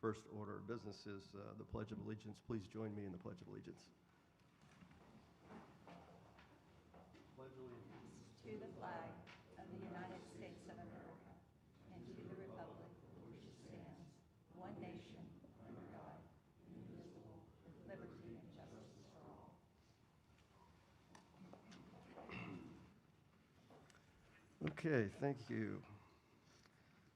First order of business is the Pledge of Allegiance. Please join me in the Pledge of Allegiance. Pledge allegiance to the flag of the United States of America and to the republic which stands, one nation, under God, indivisible, with liberty and justice for all. Okay, thank you.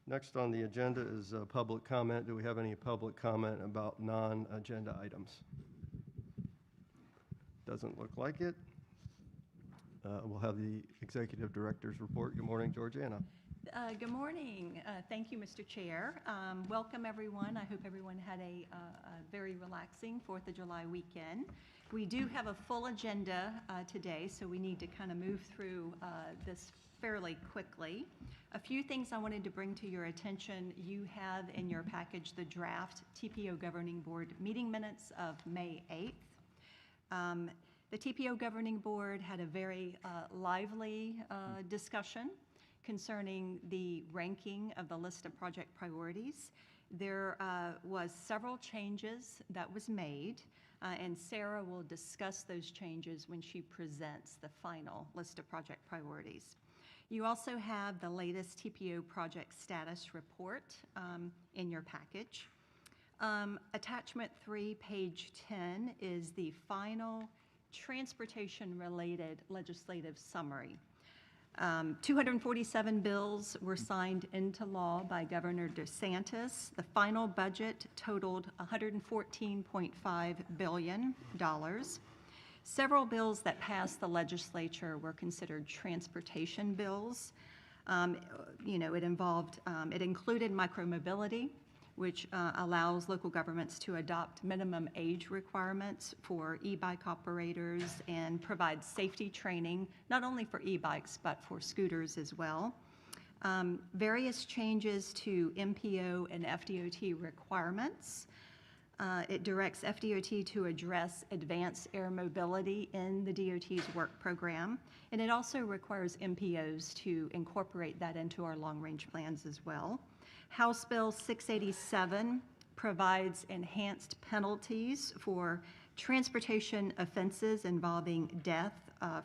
Next on the agenda is public comment. Do we have any public comment about non-agenda items? Doesn't look like it. We'll have the executive director's report. Good morning, Georgiana. Good morning. Thank you, Mr. Chair. Welcome, everyone. I hope everyone had a very relaxing 4th of July weekend. We do have a full agenda today, so we need to kind of move through this fairly quickly. A few things I wanted to bring to your attention. You have in your package the draft TPO Governing Board meeting minutes of May 8th. The TPO Governing Board had a very lively discussion concerning the ranking of the list of project priorities. There was several changes that was made, and Sarah will discuss those changes when she presents the final list of project priorities. You also have the latest TPO project status report in your package. Attachment 3, page 10, is the final transportation-related legislative summary. 247 bills were signed into law by Governor DeSantis. The final budget totaled $114.5 billion. Several bills that passed the legislature were considered transportation bills. It included micromobility, which allows local governments to adopt minimum age requirements for e-bike operators and provide safety training, not only for e-bikes, but for scooters as well. Various changes to MPO and FDOT requirements. It directs FDOT to address advanced air mobility in the DOT's work program, and it also requires MPOs to incorporate that into our long-range plans as well. House Bill 687 provides enhanced penalties for transportation offenses involving death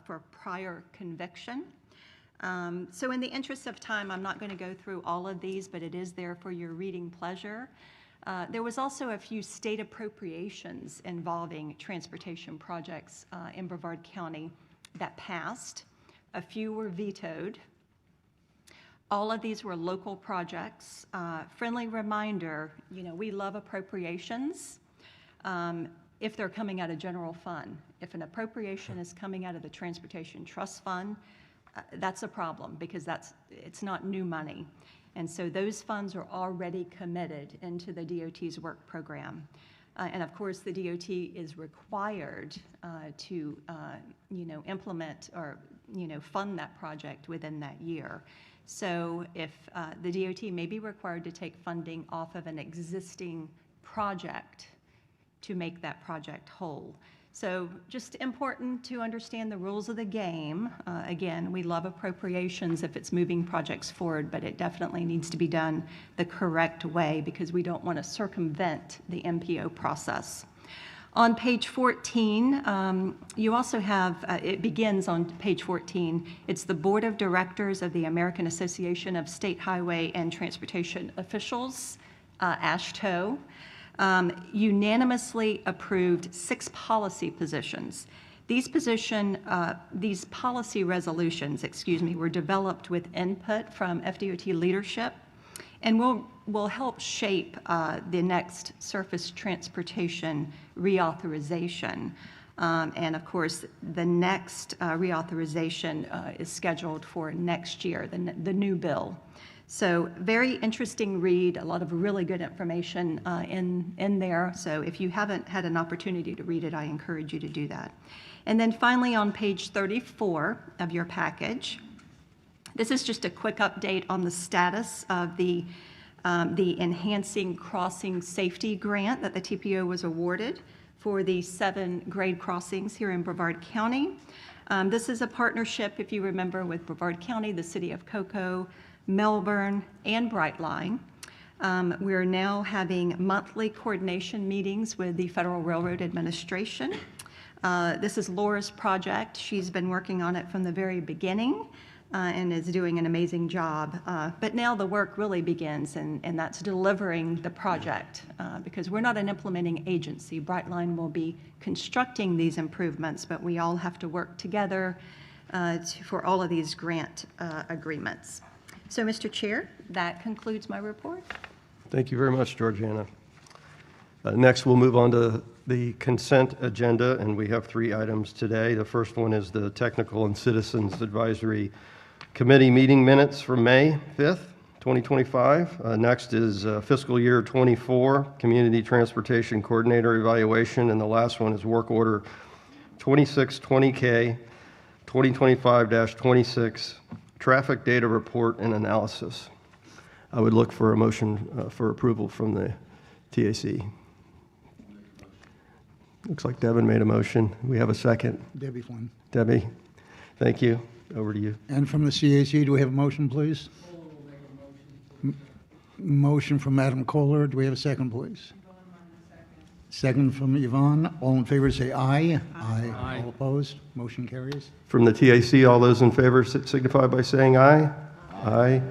for prior conviction. So in the interest of time, I'm not going to go through all of these, but it is there for your reading pleasure. There was also a few state appropriations involving transportation projects in Brevard County that passed. A few were vetoed. All of these were local projects. Friendly reminder, we love appropriations if they're coming out of general fund. If an appropriation is coming out of the Transportation Trust Fund, that's a problem because it's not new money. And so those funds are already committed into the DOT's work program. And of course, the DOT is required to implement or fund that project within that year. So if the DOT may be required to take funding off of an existing project to make that project whole. So just important to understand the rules of the game. Again, we love appropriations if it's moving projects forward, but it definitely needs to be done the correct way because we don't want to circumvent the MPO process. On page 14, you also have, it begins on page 14, it's the Board of Directors of the American Association of State Highway and Transportation Officials, AASHTO. Unanimously approved 6 policy positions. These policy resolutions, were developed with input from FDOT leadership and will help shape the next surface transportation reauthorization. And of course, the next reauthorization is scheduled for next year, the new bill. So very interesting read, a lot of really good information in there. So if you haven't had an opportunity to read it, I encourage you to do that. And then finally on page 34 of your package, this is just a quick update on the status of the Enhancing Crossing Safety Grant that the TPO was awarded for the 7 grade crossings here in Brevard County. This is a partnership, if you remember, with Brevard County, the City of Cocoa, Melbourne, and Brightline. We're now having monthly coordination meetings with the Federal Railroad Administration. This is Laura's project. She's been working on it from the very beginning and is doing an amazing job. But now the work really begins, and that's delivering the project because we're not an implementing agency. Brightline will be constructing these improvements, but we all have to work together for all of these grant agreements. So, Mr. Chair, that concludes my report. Thank you very much, Georgiana. Next, we'll move on to the consent agenda, and we have 3 items today. The first one is the Technical and Citizens Advisory Committee meeting minutes from May 5th, 2025. Next is fiscal year 24 Community Transportation Coordinator Evaluation, and the last one is Work Order 2620K 2025-26 Traffic Data Report and Analysis. I would look for a motion for approval from the TAC. Looks like Devin made a motion. We have a second. Debbie Flynn. Debbie, thank you. Over to you. And from the CAC, do we have a motion, please? Motion from Madam Kohler. Do we have a second, please? Second from Yvonne. All in favor say aye. Aye. All opposed? Motion carries. From the TAC, all those in favor signify by saying aye. Aye.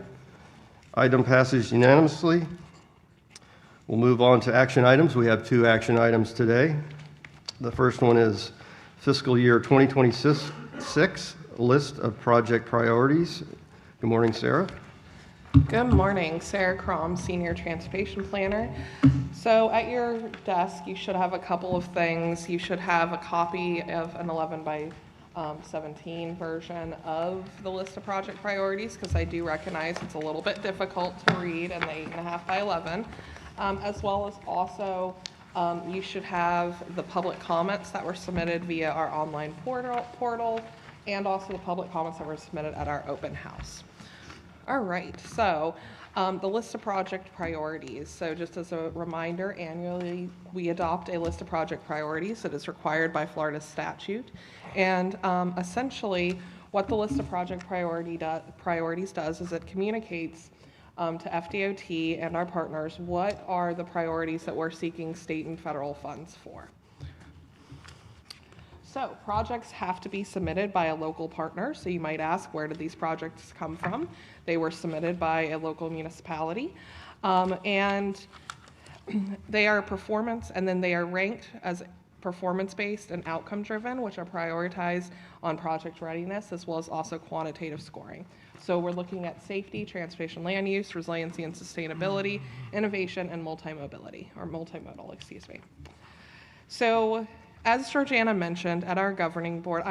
Item passes unanimously. We'll move on to action items. We have 2 action items today. The first one is fiscal year 2026 list of project priorities. Good morning, Sarah. Good morning, Sarah Crom, Senior Transportation Planner. So at your desk, you should have a couple of things. You should have a copy of an 11 by 17 version of the list of project priorities, because I do recognize it's a little bit difficult to read in the 8.5 by 11, as well as also you should have the public comments that were submitted via our online portal, and also the public comments that were submitted at our open house. All right, so the list of project priorities. So just as a reminder, annually we adopt a list of project priorities that is required by Florida statute. And essentially what the list of project priorities does is it communicates to FDOT and our partners what are the priorities that we're seeking state and federal funds for. So projects have to be submitted by a local partner. So you might ask, where did these projects come from? They were submitted by a local municipality. And they are performance, and then they are ranked as performance-based and outcome-driven, which are prioritized on project readiness, as well as also quantitative scoring. So we're looking at safety, transportation land use, resiliency and sustainability, innovation, and multimodal, excuse me. So as Georgiana mentioned, at our governing board,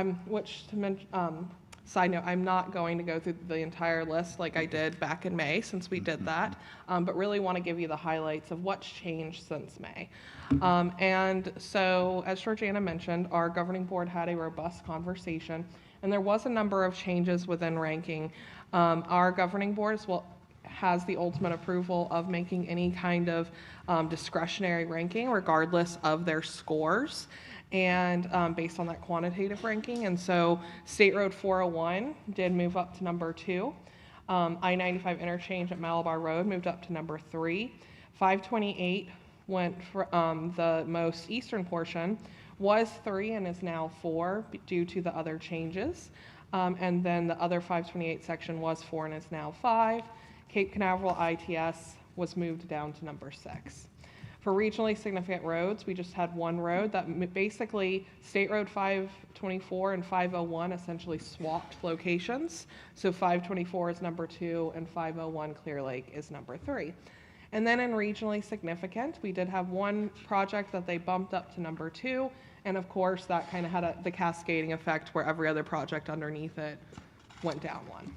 side note, I'm not going to go through the entire list like I did back in May, since we did that, but really want to give you the highlights of what's changed since May. And so, as Georgiana mentioned, our governing board had a robust conversation, and there was a number of changes within ranking. Our governing board as well has the ultimate approval of making any kind of discretionary ranking, regardless of their scores, and based on that quantitative ranking. And so State Road 401 did move up to number 2. I-95 interchange at Malabar Road moved up to number 3. 528 went from the most eastern portion, was 3 and is now 4 due to the other changes. And then the other 528 section was 4 and is now 5. Cape Canaveral ITS was moved down to number 6. For regionally significant roads, we just had one road that basically State Road 524 and 501 essentially swapped locations. So 524 is number 2 and 501 Clear Lake is number 3. And then in regionally significant, we did have one project that they bumped up to number 2. And of course, that kind of had the cascading effect where every other project underneath it went down 1.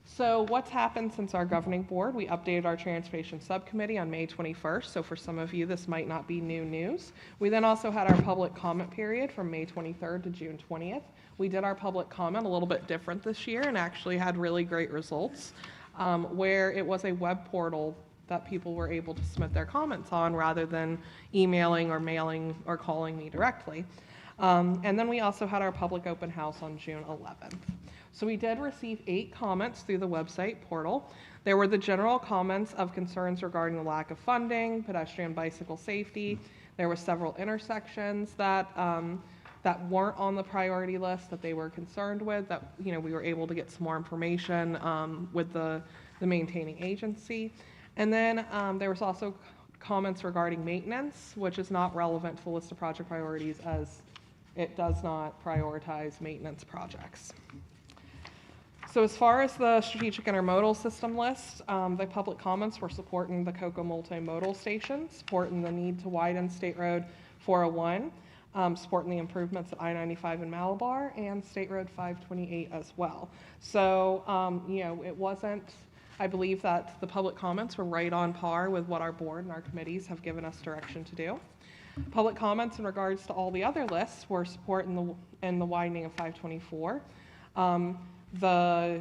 So what's happened since our governing board? We updated our transportation subcommittee on May 21st. So for some of you, this might not be new news. We then also had our public comment period from May 23rd to June 20th. We did our public comment a little bit different this year and actually had really great results, where it was a web portal that people were able to submit their comments on rather than emailing or mailing or calling me directly. And then we also had our public open house on June 11th. So we did receive 8 comments through the website portal. There were the general comments of concerns regarding the lack of funding, pedestrian bicycle safety. There were several intersections that that weren't on the priority list that they were concerned with, that we were able to get some more information with the maintaining agency. And then there was also comments regarding maintenance, which is not relevant to the list of project priorities as it does not prioritize maintenance projects. So as far as the strategic intermodal system list, the public comments were supporting the COCO multimodal station, supporting the need to widen State Road 401, supporting the improvements at I-95 in Malabar and State Road 528 as well. So, it wasn't, I believe that the public comments were right on par with what our board and our committees have given us direction to do. Public comments in regards to all the other lists were support in the widening of 524. The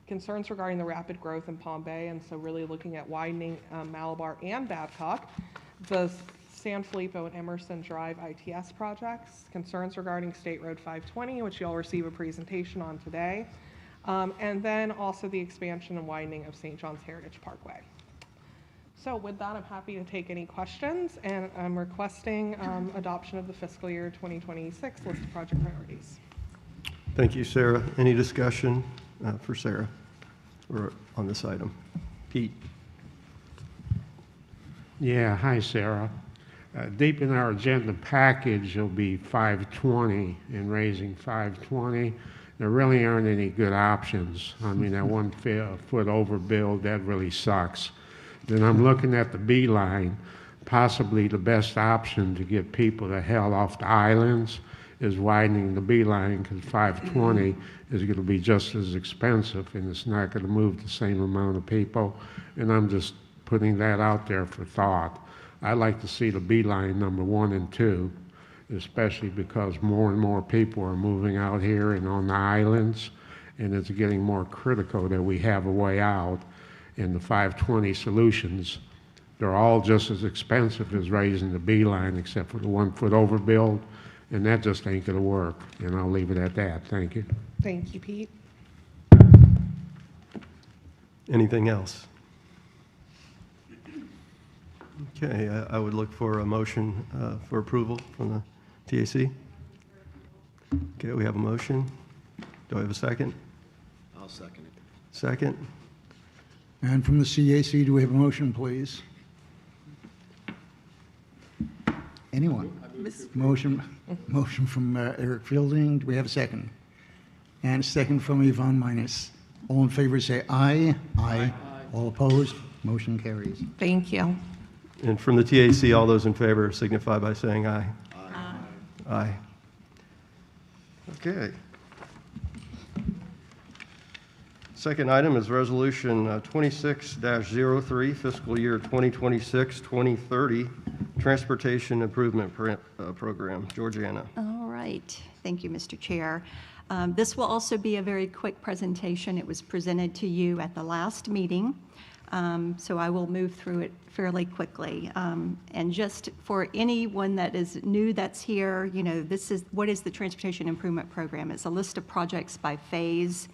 concerns regarding the rapid growth in Palm Bay, and so really looking at widening Malabar and Babcock, the San Filippo and Emerson Drive ITS projects, concerns regarding State Road 520, which you'll receive a presentation on today, and then also the expansion and widening of St. John's Heritage Parkway. So with that, I'm happy to take any questions, and I'm requesting adoption of the fiscal year 2026 list of project priorities. Thank you, Sarah. Any discussion for Sarah or on this item? Pete? Yeah, hi, Sarah. Deep in our agenda package will be 520 and raising 520. There really aren't any good options. I mean, that 1 foot overbuild, that really sucks. Then I'm looking at the B line. Possibly the best option to get people the hell off the islands is widening the B line, because 520 is going to be just as expensive and it's not going to move the same amount of people. And I'm just putting that out there for thought. I'd like to see the B line number 1 and 2, especially because more and more people are moving out here and on the islands, and it's getting more critical that we have a way out. And the 520 solutions, they're all just as expensive as raising the B line, except for the 1 foot overbuild. And that just ain't going to work. And I'll leave it at that. Thank you. Thank you, Pete. Anything else? Okay, I would look for a motion for approval from the TAC. Okay, we have a motion. Do I have a second? I'll second it. Second? And from the CAC, do we have a motion, please? Anyone? Motion from Eric Fielding. Do we have a second? And a second from Yvonne Minus. All in favor say aye. Aye. All opposed? Motion carries. Thank you. And from the TAC, all those in favor signify by saying aye. Aye. Aye. Okay. Second item is Resolution 26-03, fiscal year 2026-2030, Transportation Improvement Program. Georgiana. All right. Thank you, Mr. Chair. This will also be a very quick presentation. It was presented to you at the last meeting, so I will move through it fairly quickly. And just for anyone that is new that's here, what is the Transportation Improvement Program? It's a list of projects by phase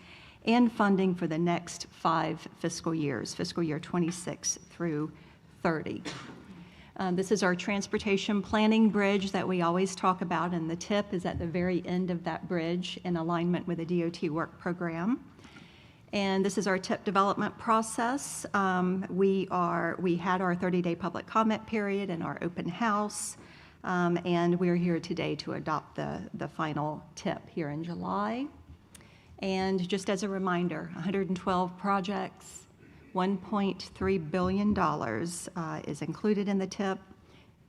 and funding for the next 5 fiscal years, fiscal year 26 through 30. This is our transportation planning bridge that we always talk about, and the TIP is at the very end of that bridge in alignment with the DOT work program. And this is our TIP development process. We had our 30-day public comment period and our open house, and we're here today to adopt the final TIP here in July. And just as a reminder, 112 projects, $1.3 billion is included in the TIP.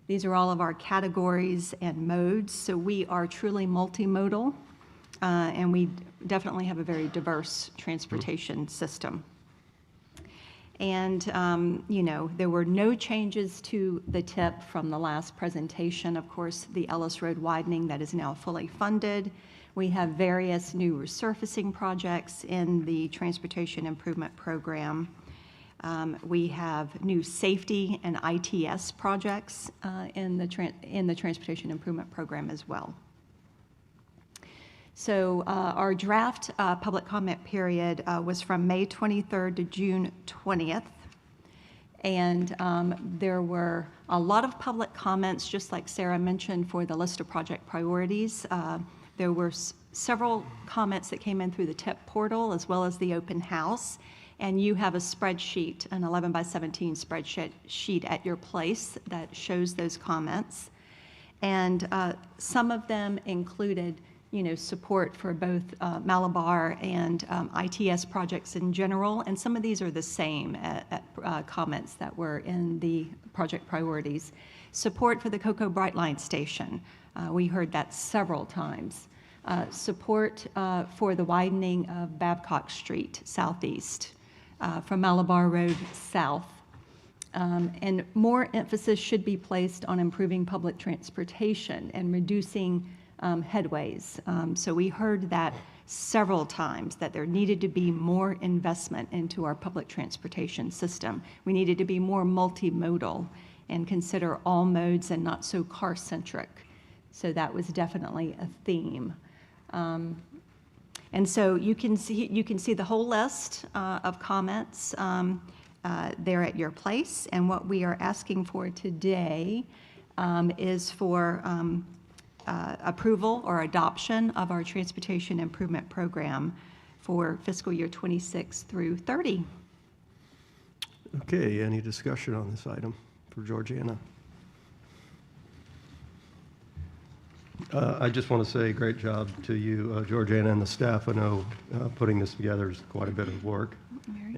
These are all of our categories and modes, so we are truly multimodal, and we definitely have a very diverse transportation system. And, there were no changes to the TIP from the last presentation. Of course, the Ellis Road widening that is now fully funded. We have various new resurfacing projects in the Transportation Improvement Program. We have new safety and ITS projects in the Transportation Improvement Program as well. So our draft public comment period was from May 23rd to June 20th. And there were a lot of public comments, just like Sarah mentioned, for the list of project priorities. There were several comments that came in through the TIP portal as well as the open house. And you have a spreadsheet, an 11 by 17 spreadsheet at your place that shows those comments. And some of them included, support for both Malabar and ITS projects in general. And some of these are the same comments that were in the project priorities. Support for the Cocoa Brightline Station. We heard that several times. Support for the widening of Babcock Street Southeast from Malabar Road South. And more emphasis should be placed on improving public transportation and reducing headways. So we heard that several times, that there needed to be more investment into our public transportation system. We needed to be more multimodal and consider all modes and not so car-centric. So that was definitely a theme. And so you can see the whole list of comments there at your place. And what we are asking for today is for approval or adoption of our Transportation Improvement Program for fiscal year 26 through 30. Okay, any discussion on this item for Georgiana? I just want to say great job to you, Georgiana, and the staff. I know putting this together is quite a bit of work,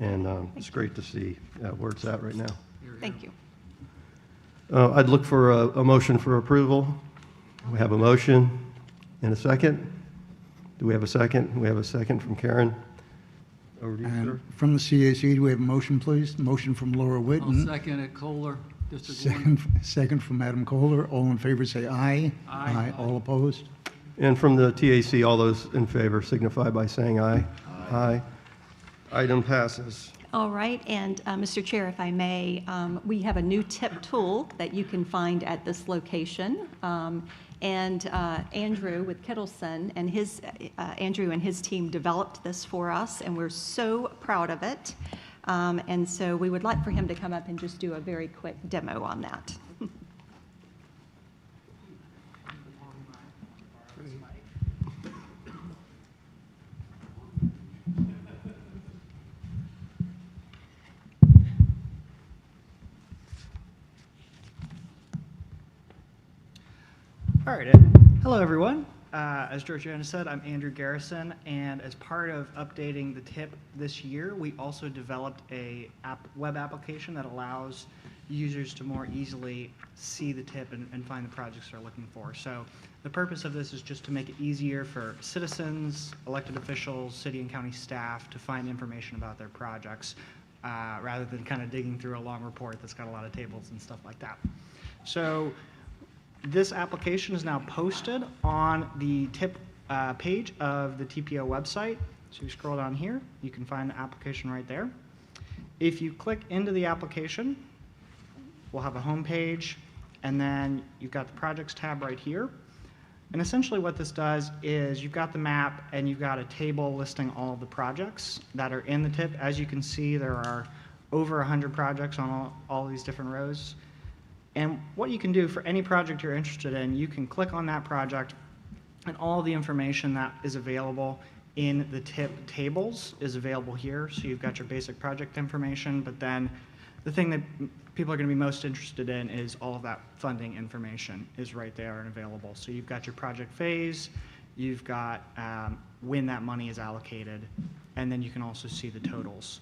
and it's great to see where it's at right now. Thank you. I'd look for a motion for approval. We have a motion and a second. Do we have a second? We have a second from Karen. Over to you, sir. And from the CAC, do we have a motion, please? Motion from Laura I'll Whitten. second it, Kohler, District 1. Second from Adam Kohler. All in favor, say aye. Aye. All opposed? And from the TAC, all those in favor signify by saying aye. Aye. Item passes. All right, and Mr. Chair, if I may, we have a new tip tool that you can find at this location. And Andrew with Kittleson and Andrew and his team developed this for us, and we're so proud of it. And so we would like for him to come up and just do a very quick demo on that. All right. Hello, everyone. As Georgiana said, I'm Andrew Garrison, and as part of updating the TIP this year, we also developed a web application that allows users to more easily see the TIP and find the projects they're looking for. So the purpose of this is just to make it easier for citizens, elected officials, city and county staff to find information about their projects, rather than kind of digging through a long report that's got a lot of tables and stuff like that. So this application is now posted on the TIP page of the TPO website. So you scroll down here, you can find the application right there. If you click into the application, we'll have a home page, and then you've got the projects tab right here. And essentially what this does is you've got the map and you've got a table listing all of the projects that are in the TIP. As you can see, there are over 100 projects on all these different rows. And what you can do for any project you're interested in, you can click on that project, and all the information that is available in the TIP tables is available here. So you've got your basic project information, but then the thing that people are going to be most interested in is all of that funding information is right there and available. So you've got your project phase, you've got when that money is allocated, and then you can also see the totals.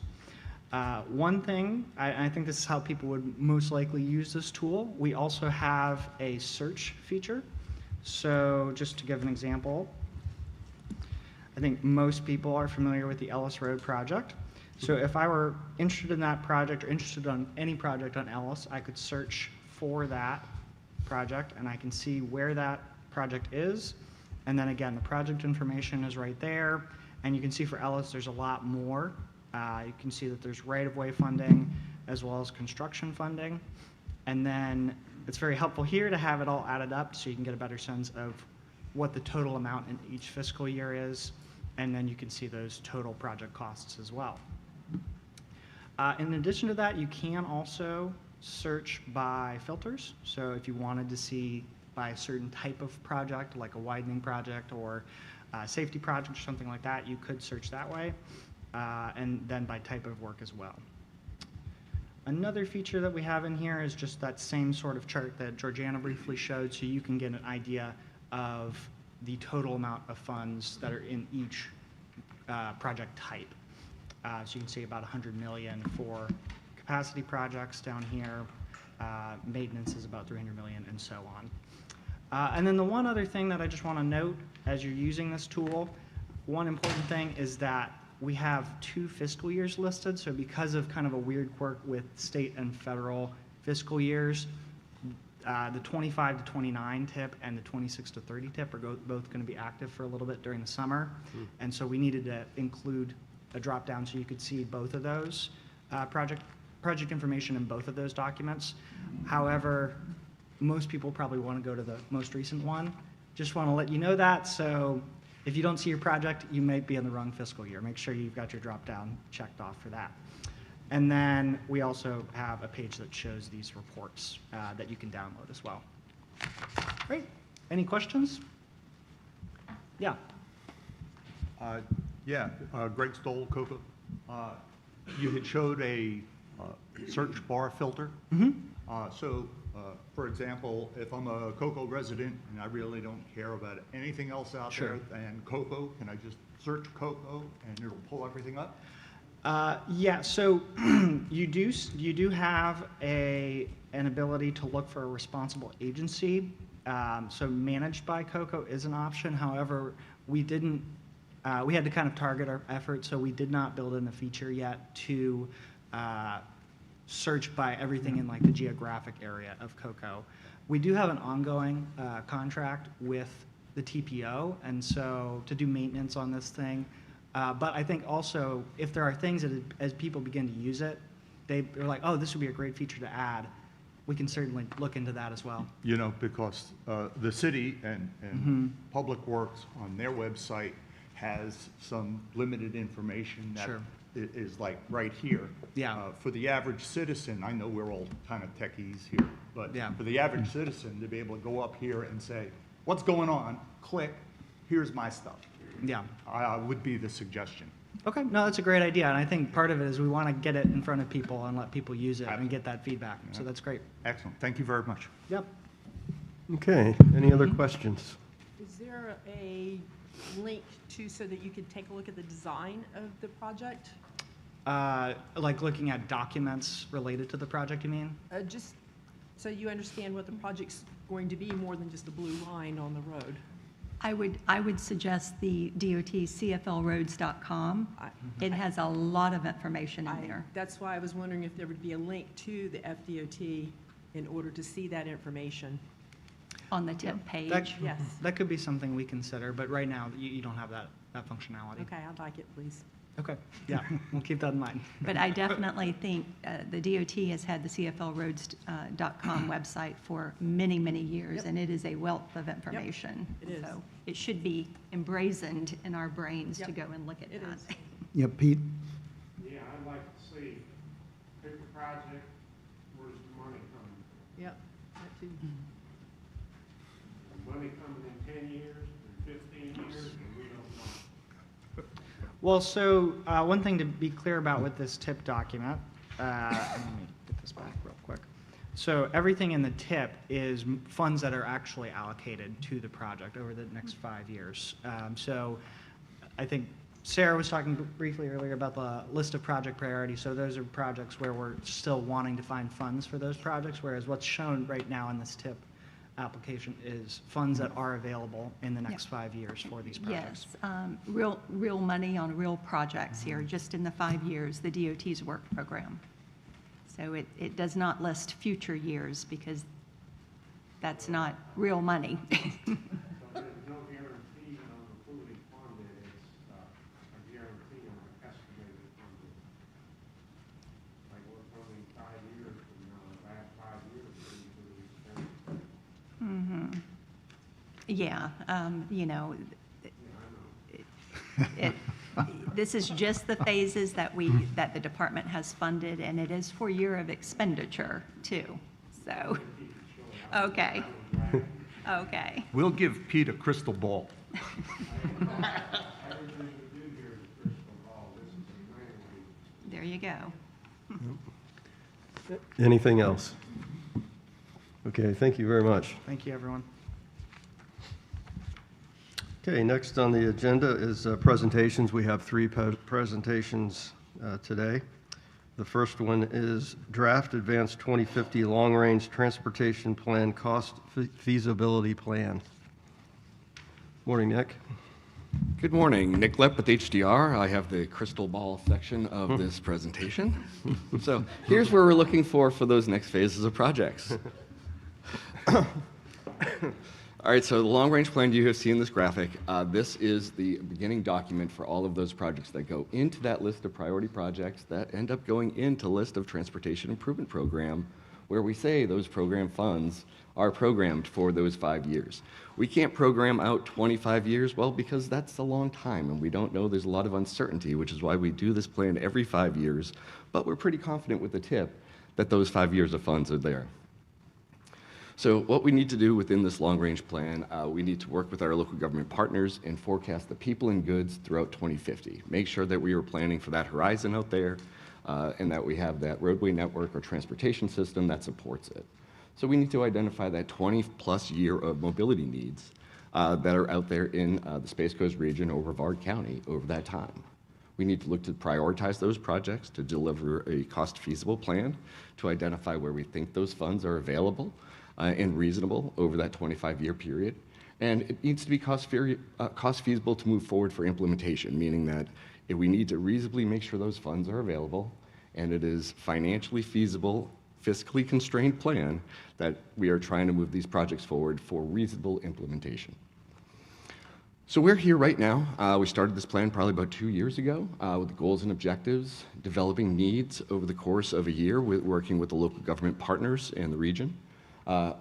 One thing, I think this is how people would most likely use this tool, we also have a search feature. So just to give an example, I think most people are familiar with the Ellis Road project. So if I were interested in that project or interested in any project on Ellis, I could search for that project and I can see where that project is. And then again, the project information is right there. And you can see for Ellis, there's a lot more. You can see that there's right-of-way funding as well as construction funding. And then it's very helpful here to have it all added up so you can get a better sense of what the total amount in each fiscal year is, and then you can see those total project costs as well. In addition to that, you can also search by filters. So if you wanted to see by a certain type of project, like a widening project or a safety project or something like that, you could search that way, and then by type of work as well. Another feature that we have in here is just that same sort of chart that Georgiana briefly showed, so you can get an idea of the total amount of funds that are in each project type. So you can see about 100 million for capacity projects down here. Maintenance is about 300 million, and so on. And then the one other thing that I just want to note as you're using this tool, one important thing is that we have 2 fiscal years listed. So because of kind of a weird quirk with state and federal fiscal years, the 25 to 29 tip and the 26 to 30 tip are both going to be active for a little bit during the summer. And so we needed to include a drop down so you could see both of those project information in both of those documents. However, most people probably want to go to the most recent one. Just want to let you know that. So if you don't see your project, you might be in the wrong fiscal year. Make sure you've got your drop down checked off for that. And then we also have a page that shows these reports that you can download as well. Great. Any questions? Yeah. Greg Stoll, COCO. You had showed a search bar filter. For example, if I'm a COCO resident and I really don't care about anything else out there than COCO, can I just search COCO and it'll pull everything up? Yeah, so you do have an ability to look for a responsible agency. So managed by COCO is an option. However, we didn't. We had to kind of target our efforts, so we did not build in a feature yet to search by everything in like the geographic area of COCO. We do have an ongoing contract with the TPO, and so to do maintenance on this thing. But I think also if there are things that as people begin to use it, they're like, oh, this would be a great feature to add. We can certainly look into that as well. You know, because the city and Public Works on their website has some limited information that is like right here. Yeah. For the average citizen, I know we're all kind of techies here, but for the average citizen to be able to go up here and say, what's going on? Click, here's my stuff. Yeah. Would be the suggestion. Okay, no, that's a great idea, and I think part of it is we want to get it in front of people and let people use it and get that feedback, so that's great. Excellent. Thank you very much. Yep. Okay, any other questions? Is there a link to so that you could take a look at the design of the project? Like looking at documents related to the project, you mean? Just so you understand what the project's going to be more than just a blue line on the road. I would suggest the DOT cflroads.com. It has a lot of information in there. That's why I was wondering if there would be a link to the FDOT in order to see that information. On the tip page. Yes. That could be something we consider, but right now you don't have that functionality. Okay, I'd like it, please. Okay, yeah, we'll keep that in mind. But I definitely think the DOT has had the cflroads.com website for many, many years, and it is a wealth of information. it is. So it should be embrazened in our brains to go and look at It that. is. Yeah, Pete? Yeah, I'd like to see, pick a project, where's the money coming? Yep, that too. Money coming in 10 years, in 15 years, and we don't know. Well, so one thing to be clear about with this tip document, let me get this back real quick. So everything in the tip is funds that are actually allocated to the project over the next 5 years. So I think Sarah was talking briefly earlier about the list of project priorities. So those are projects where we're still wanting to find funds for those projects, whereas what's shown right now in this tip application is funds that are available in the next 5 years for these projects. Yes, real money on real projects here, just in the 5 years, the DOT's work program. So it does not list future years because that's not real money. So there's no guarantee on the fully funded, it's a guarantee on the estimated funded. Like we're funding 5 years from now, the last 5 years, we usually spend. Yeah, it- this is just the phases that that the department has funded, and it is for year of expenditure too, so, okay, okay. We'll give Pete a crystal ball. There you go. Anything else? Okay, thank you very much. Thank you, everyone. Okay, next on the agenda is presentations. We have three presentations today. The first one is Draft Advanced 2050 Long Range Transportation Plan Cost Feasibility Plan. Morning, Nick. Good morning. Nick Lepp with HDR. I have the crystal ball section of this presentation. So here's where we're looking for those next phases of projects. All right, so the long-range plan you have seen this graphic. This is the beginning document for all of those projects that go into that list of priority projects that end up going into list of transportation improvement program, where we say those program funds are programmed for those 5 years. We can't program out 25 years, well, because that's a long time, and we don't know, there's a lot of uncertainty, which is why we do this plan every 5 years, but we're pretty confident with the tip that those 5 years of funds are there. So what we need to do within this long-range plan, we need to work with our local government partners and forecast the people and goods throughout 2050. Make sure that we are planning for that horizon out there and that we have that roadway network or transportation system that supports it. So we need to identify that 20-plus year of mobility needs that are out there in the Space Coast region or Brevard County over that time. We need to look to prioritize those projects to deliver a cost-feasible plan to identify where we think those funds are available and reasonable over that 25-year period. And it needs to be cost feasible to move forward for implementation, meaning that if we need to reasonably make sure those funds are available and it is financially feasible, fiscally constrained plan that we are trying to move these projects forward for reasonable implementation. So we're here right now. We started this plan probably about 2 years ago with the goals and objectives, developing needs over the course of a year, working with the local government partners in the region.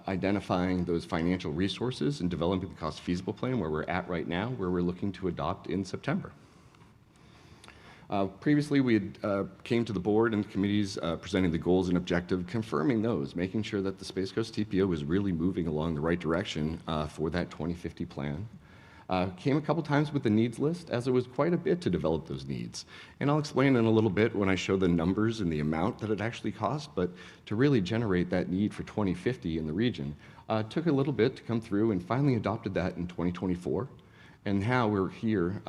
Identifying those financial resources and developing the cost feasible plan where we're at right now, where we're looking to adopt in September. Previously, we had came to the board and committees presenting the goals and objective, confirming those, making sure that the Space Coast TPO was really moving along the right direction for that 2050 plan. Came a couple times with the needs list, as it was quite a bit to develop those needs. And I'll explain in a little bit when I show the numbers and the amount that it actually cost, but to really generate that need for 2050 in the region, took a little bit to come through and finally adopted that in 2024. And now we're here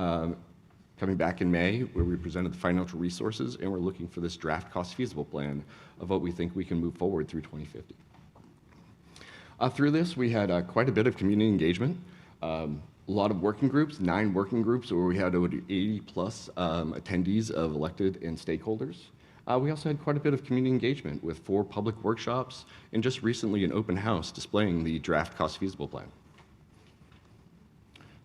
coming back in May, where we presented the financial resources, and we're looking for this draft cost feasible plan of what we think we can move forward through 2050. Through this, we had quite a bit of community engagement. A lot of working groups, 9 working groups, where we had over 80-plus attendees of elected and stakeholders. We also had quite a bit of community engagement with 4 public workshops and just recently an open house displaying the draft cost feasible plan.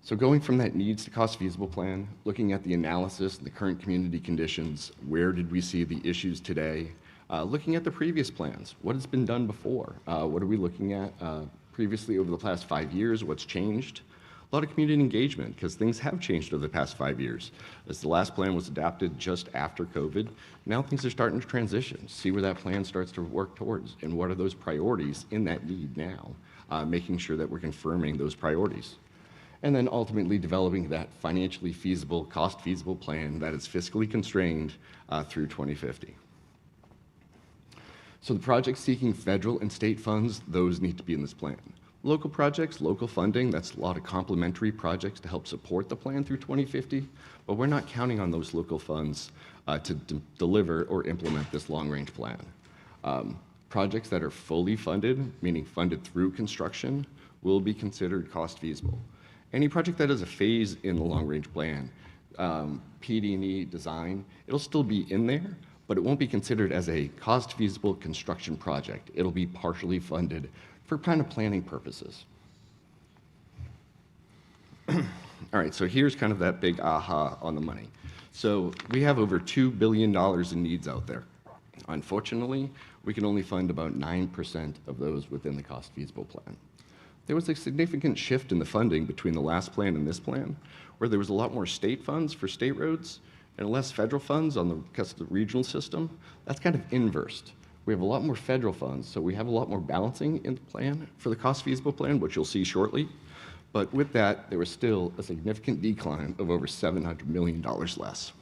So going from that needs to cost feasible plan, looking at the analysis and the current community conditions, where did we see the issues today? Looking at the previous plans, what has been done before? What are we looking at previously over the past 5 years? What's changed? A lot of community engagement, because things have changed over the past 5 years. As the last plan was adapted just after COVID, now things are starting to transition. See where that plan starts to work towards, and what are those priorities in that need now, making sure that we're confirming those priorities. And then ultimately developing that financially feasible, cost-feasible plan that is fiscally constrained through 2050. So the projects seeking federal and state funds, those need to be in this plan. Local projects, local funding, that's a lot of complementary projects to help support the plan through 2050, but we're not counting on those local funds to deliver or implement this long-range plan. Projects that are fully funded, meaning funded through construction, will be considered cost feasible. Any project that is a phase in the long-range plan, PD&E design, it'll still be in there, but it won't be considered as a cost feasible construction project. It'll be partially funded for kind of planning purposes. All right, so here's kind of that big aha on the money. So we have over $2 billion in needs out there. Unfortunately, we can only fund about 9% of those within the cost feasible plan. There was a significant shift in the funding between the last plan and this plan, where there was a lot more state funds for state roads and less federal funds on because of the regional system. That's kind of inversed. We have a lot more federal funds, so we have a lot more balancing in the plan for the cost feasible plan, which you'll see shortly. But with that, there was still a significant decline of over $700 million less.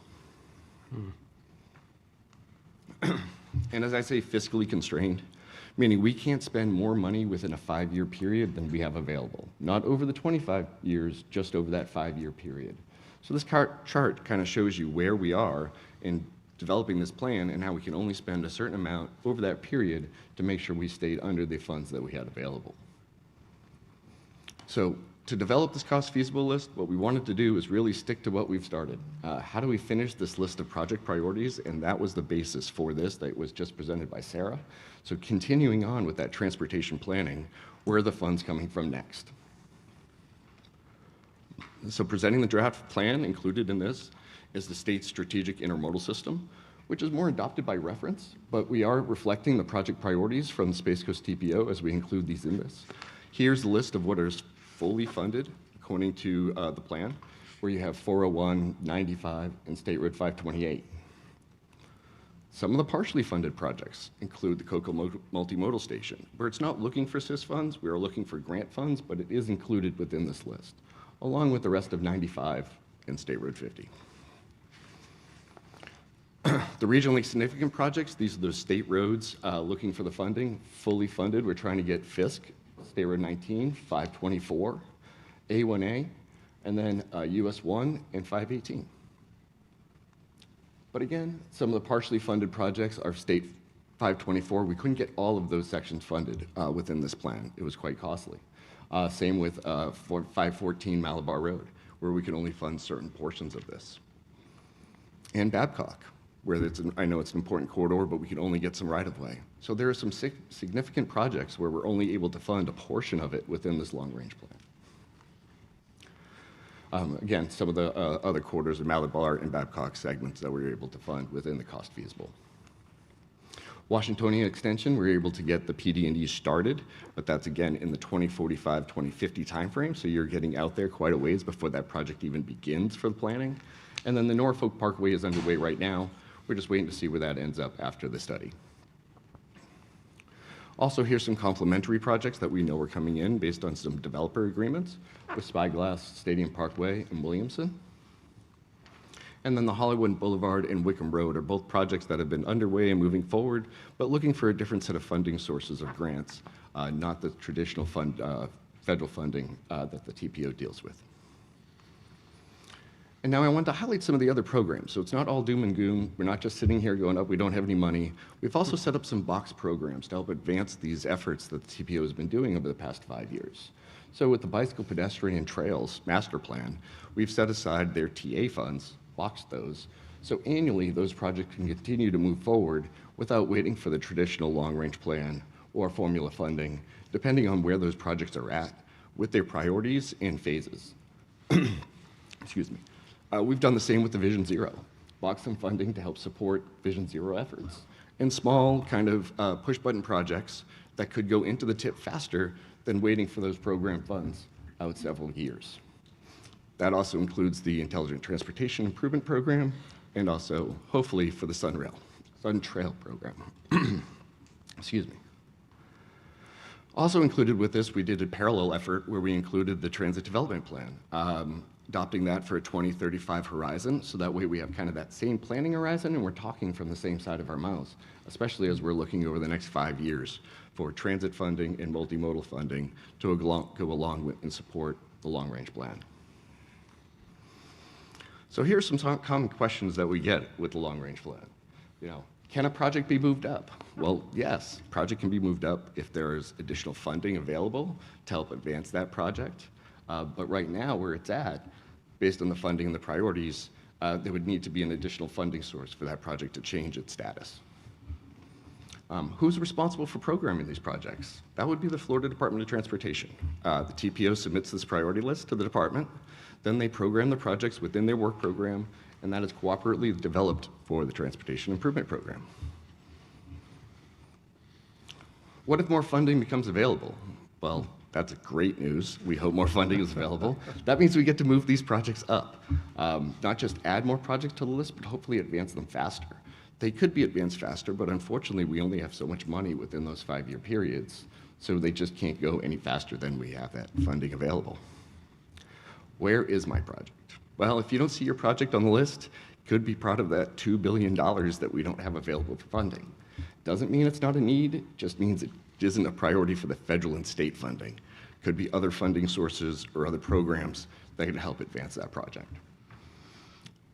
And as I say, fiscally constrained, meaning we can't spend more money within a 5-year period than we have available. Not over the 25 years, just over that 5-year period. So this chart kind of shows you where we are in developing this plan and how we can only spend a certain amount over that period to make sure we stayed under the funds that we had available. So to develop this cost feasible list, what we wanted to do is really stick to what we've started. How do we finish this list of project priorities? And that was the basis for this that was just presented by Sarah. So continuing on with that transportation planning, where are the funds coming from next? So presenting the draft plan included in this is the state's strategic intermodal system, which is more adopted by reference, but we are reflecting the project priorities from the Space Coast TPO as we include these in this. Here's the list of what is fully funded according to the plan, where you have 401, 95, and State Road 528. Some of the partially funded projects include the Cocoa Multimodal Station, where it's not looking for SIS funds, we are looking for grant funds, but it is included within this list, along with the rest of 95 and State Road 50. The regionally significant projects, these are those state roads looking for the funding, fully funded. We're trying to get Fisk, State Road 19, 524, A1A, and then US 1 and 518. But again, some of the partially funded projects are State 524. We couldn't get all of those sections funded within this plan. It was quite costly. Same with 514 Malabar Road, where we can only fund certain portions of this. And Babcock, where I know it's an important corridor, but we can only get some right-of-way. So there are some significant projects where we're only able to fund a portion of it within this long-range plan. Again, some of the other corridors of Malabar and Babcock segments that we were able to fund within the cost feasible. Washingtonian Extension, we were able to get the PD&E started, but that's again in the 2045, 2050 timeframe, so you're getting out there quite a ways before that project even begins for the planning. And then the Norfolk Parkway is underway right now. We're just waiting to see where that ends up after the study. Also, here's some complementary projects that we know are coming in based on some developer agreements with Spyglass, Stadium Parkway, and Williamson. And then the Hollywood Boulevard and Wickham Road are both projects that have been underway and moving forward, but looking for a different set of funding sources of grants, not the traditional federal funding that the TPO deals with. And now I want to highlight some of the other programs. So it's not all doom and gloom. We're not just sitting here going, oh, we don't have any money. We've also set up some box programs to help advance these efforts that the TPO has been doing over the past 5 years. So with the Bicycle Pedestrian Trails Master Plan, we've set aside their TA funds, boxed those, so annually those projects can continue to move forward without waiting for the traditional long-range plan or formula funding, depending on where those projects are at with their priorities and phases. Excuse me. We've done the same with the Vision Zero, box some funding to help support Vision Zero efforts, and small kind of push-button projects that could go into the tip faster than waiting for those program funds out several years. That also includes the Intelligent Transportation Improvement Program, and also, hopefully, for the Sun Trail Program. Excuse me. Also included with this, we did a parallel effort where we included the Transit Development Plan, adopting that for a 2035 horizon, so that way we have kind of that same planning horizon and we're talking from the same side of our mouths, especially as we're looking over the next 5 years for transit funding and multimodal funding to go along with and support the long-range plan. So here's some common questions that we get with the long-range plan. You know, can a project be moved up? Well, yes, project can be moved up if there's additional funding available to help advance that project. But right now, where it's at, based on the funding and the priorities, there would need to be an additional funding source for that project to change its status. Who's responsible for programming these projects? That would be the Florida Department of Transportation. The TPO submits this priority list to the department, then they program the projects within their work program, and that is cooperatively developed for the Transportation Improvement Program. What if more funding becomes available? Well, That's great news. We hope more funding is available. That means we get to move these projects up. Not just add more projects to the list, but hopefully advance them faster. They could be advanced faster, but unfortunately, we only have so much money within those 5-year periods, so they just can't go any faster than we have that funding available. Where is my project? Well, if you don't see your project on the list, it could be part of that $2 billion that we don't have available for funding. Doesn't mean it's not a need, it just means it isn't a priority for the federal and state funding. Could be other funding sources or other programs that could help advance that project.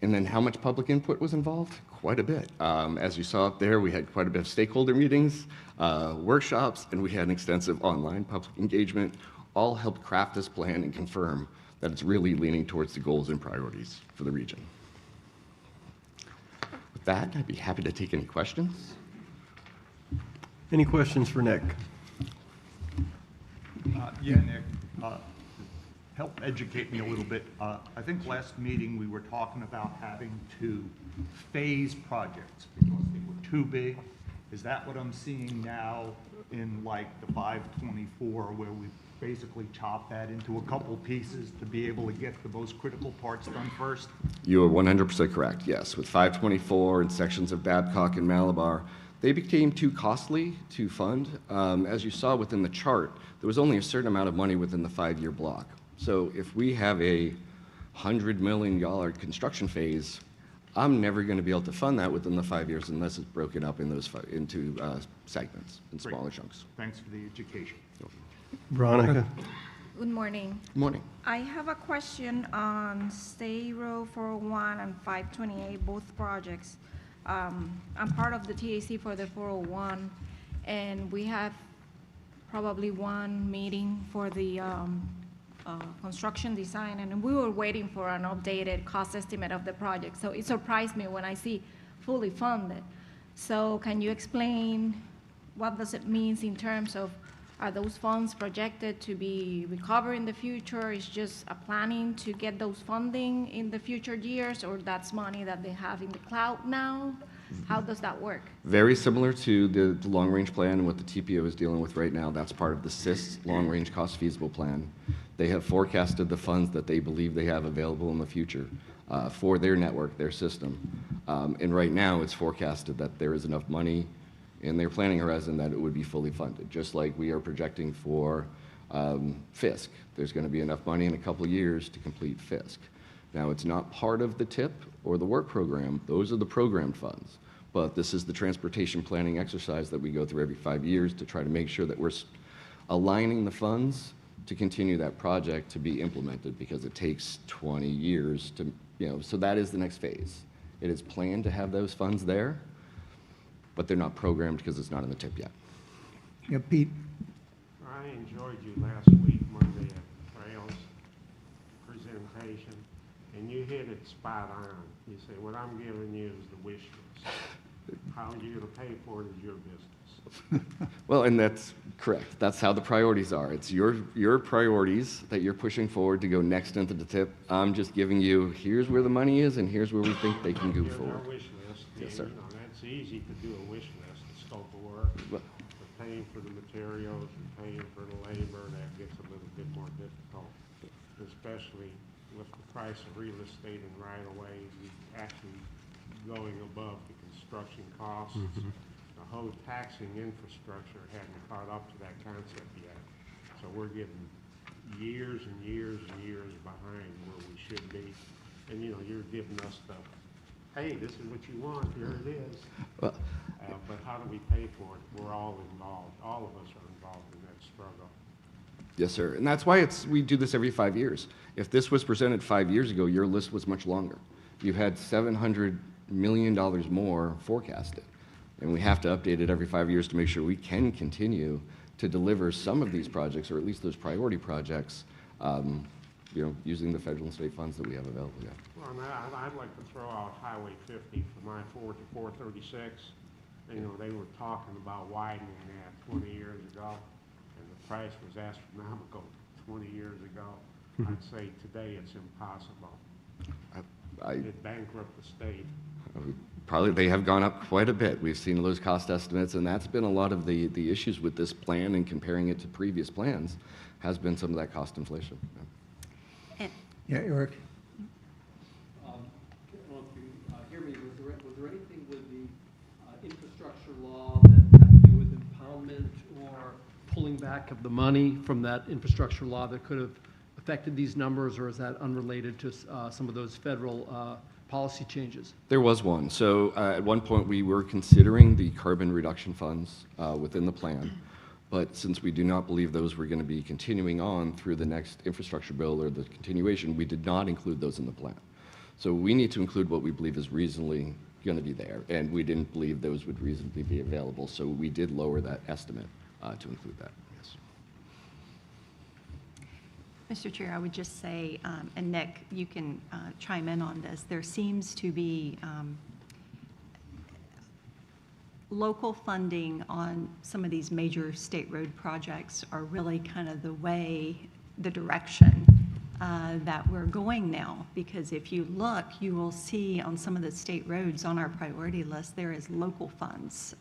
And then how much public input was involved? Quite a bit. As you saw up there, we had quite a bit of stakeholder meetings, workshops, and we had an extensive online public engagement, all helped craft this plan and confirm that it's really leaning towards the goals and priorities for the region. With that, I'd be happy to take any questions. Any questions for Nick? Yeah, Nick, help educate me a little bit. I think last meeting we were talking about having to phase projects because they were too big. Is that what I'm seeing now in like the 524 where we basically chop that into a couple pieces to be able to get the most critical parts done first? You are 100% correct, yes. With 524 and sections of Babcock and Malabar, they became too costly to fund. As you saw within the chart, there was only a certain amount of money within the 5-year block. So if we have a $100 million construction phase, I'm never going to be able to fund that within the 5 years unless it's broken up in those into segments and Great. smaller chunks. Thanks for the education. Veronica? Good morning. Morning. I have a question on State Road 401 and 528, both projects. I'm part of the TAC for the 401, and we have probably one meeting for the construction design, and we were waiting for an updated cost estimate of the project. So it surprised me when I see fully funded. So can you explain what does it mean in terms of are those funds projected to be recovered in the future? Is just a planning to get those funding in the future years, or that's money that they have in the cloud now? How does that work? Very similar to the long-range plan and what the TPO is dealing with right now. That's part of the SIS long-range cost feasible plan. They have forecasted the funds that they believe they have available in the future for their network, their system. And right now, it's forecasted that there is enough money in their planning horizon that it would be fully funded, just like we are projecting for FISC. There's going to be enough money in a couple of years to complete FISC. Now, it's not part of the TIP or the work program. Those are the programmed funds. But this is the transportation planning exercise that we go through every 5 years to try to make sure that we're aligning the funds to continue that project to be implemented, because it takes 20 years to, so that is the next phase. It is planned to have those funds there, but they're not programmed because it's not in the TIP yet. Yeah, Pete? I enjoyed you last week, Monday at Trails presentation, and you hit it spot on. You say, what I'm giving you is the wish list. How you're going to pay for it is your business. Well, and that's correct. That's how the priorities are. It's your priorities that you're pushing forward to go next into the TIP. I'm just giving you, here's where the money is, and here's where we think they can go Here's forward. our wish list. Yes, sir. That's easy to do a wish list, the scope of work. Well- But paying for the materials and paying for the labor, that gets a little bit more difficult, especially with the price of real estate and right-of-way actually going above the construction costs. The whole taxing infrastructure hadn't caught up to that concept yet. So we're getting years and years and years behind where we should be. And, you're giving us the, hey, this is what you want, here it is. Well, But how do we pay for it? We're all involved. All of us are involved in that struggle. yes, sir. And that's why we do this every 5 years. If this was presented 5 years ago, your list was much longer. You had $700 million more forecasted. And we have to update it every 5 years to make sure we can continue to deliver some of these projects, or at least those priority projects, using the federal and state funds that we have available. Yeah. Well, now, I'd like to throw out Highway 50 from I-4 to 436. They were talking about widening that 20 years ago, and the price was astronomical 20 years ago. I'd say today it's impossible. It'd bankrupt the state. Probably they have gone up quite a bit. We've seen those cost estimates, and that's been a lot of the issues with this plan and comparing it to previous plans has been some of that cost inflation. And Yeah, Eric? I don't know if you hear me, was there anything with the infrastructure law that had to do with impoundment or pulling back of the money from that infrastructure law that could have affected these numbers, or is that unrelated to some of those federal policy changes? There was one. So at one point, we were considering the carbon reduction funds within the plan. But since we do not believe those were going to be continuing on through the next infrastructure bill or the continuation, we did not include those in the plan. So we need to include what we believe is reasonably going to be there. And we didn't believe those would reasonably be available. So we did lower that estimate to include that. Yes. Mr. Chair, I would just say, and Nick, you can chime in on this, there seems to be local funding on some of these major state road projects are really kind of the direction that we're going now. Because if you look, you will see on some of the state roads on our priority list, there is local funds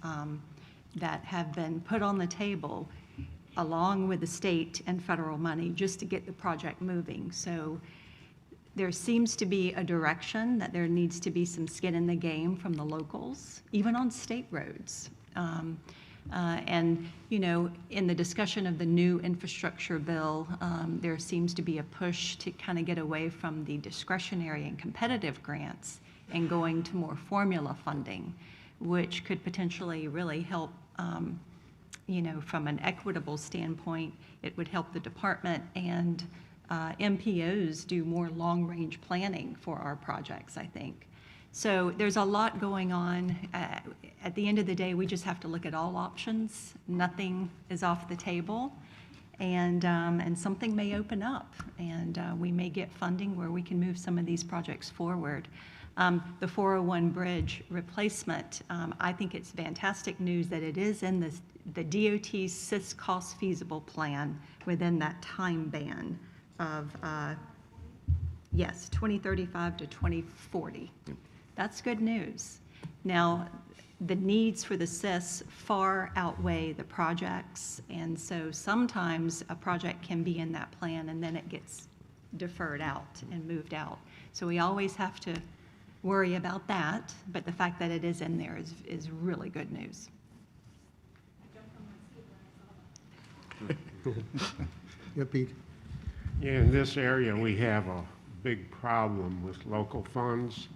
that have been put on the table along with the state and federal money just to get the project moving. So there seems to be a direction that there needs to be some skin in the game from the locals, even on state roads. And, you know, in the discussion of the new infrastructure bill, there seems to be a push to kind of get away from the discretionary and competitive grants and going to more formula funding, which could potentially really help, you know, from an equitable standpoint. It would help the department and MPOs do more long-range planning for our projects, I think. So there's a lot going on. At the end of the day, we just have to look at all options. Nothing is off the table, and something may open up, and we may get funding where we can move some of these projects forward. The 401 bridge replacement, I think it's fantastic news that it is in the DOT's SIS cost feasible plan within that time band of, yes, 2035 to 2040. That's good news. Now, the needs for the SIS far outweigh the projects, and so sometimes a project can be in that plan and then it gets deferred out and moved out. So we always have to worry about that, but the fact that it is in there is really good news. Yeah, Pete? Yeah, in this area, we have a big problem with local funds.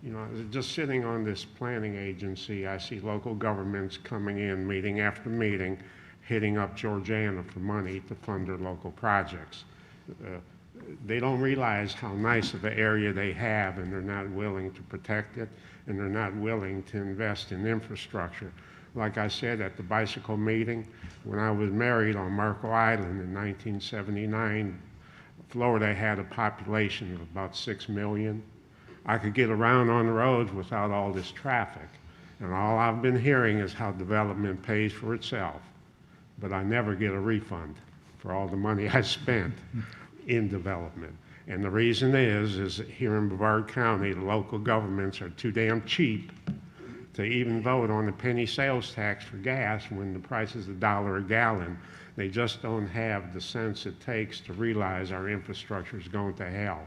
You know, just sitting on this planning agency, I see local governments coming in, meeting after meeting, hitting up Georgiana for money to fund their local projects. They don't realize how nice of an area they have, and they're not willing to protect it, and they're not willing to invest in infrastructure. Like I said at the bicycle meeting, when I was married on Marco Island in 1979, Florida had a population of about 6 million. I could get around on the roads without all this traffic. And all I've been hearing is how development pays for itself. But I never get a refund for all the money I spent in development. And the reason is that here in Brevard County, the local governments are too damn cheap to even vote on the penny sales tax for gas when the price is $1 a gallon. They just don't have the sense it takes to realize our infrastructure is going to hell.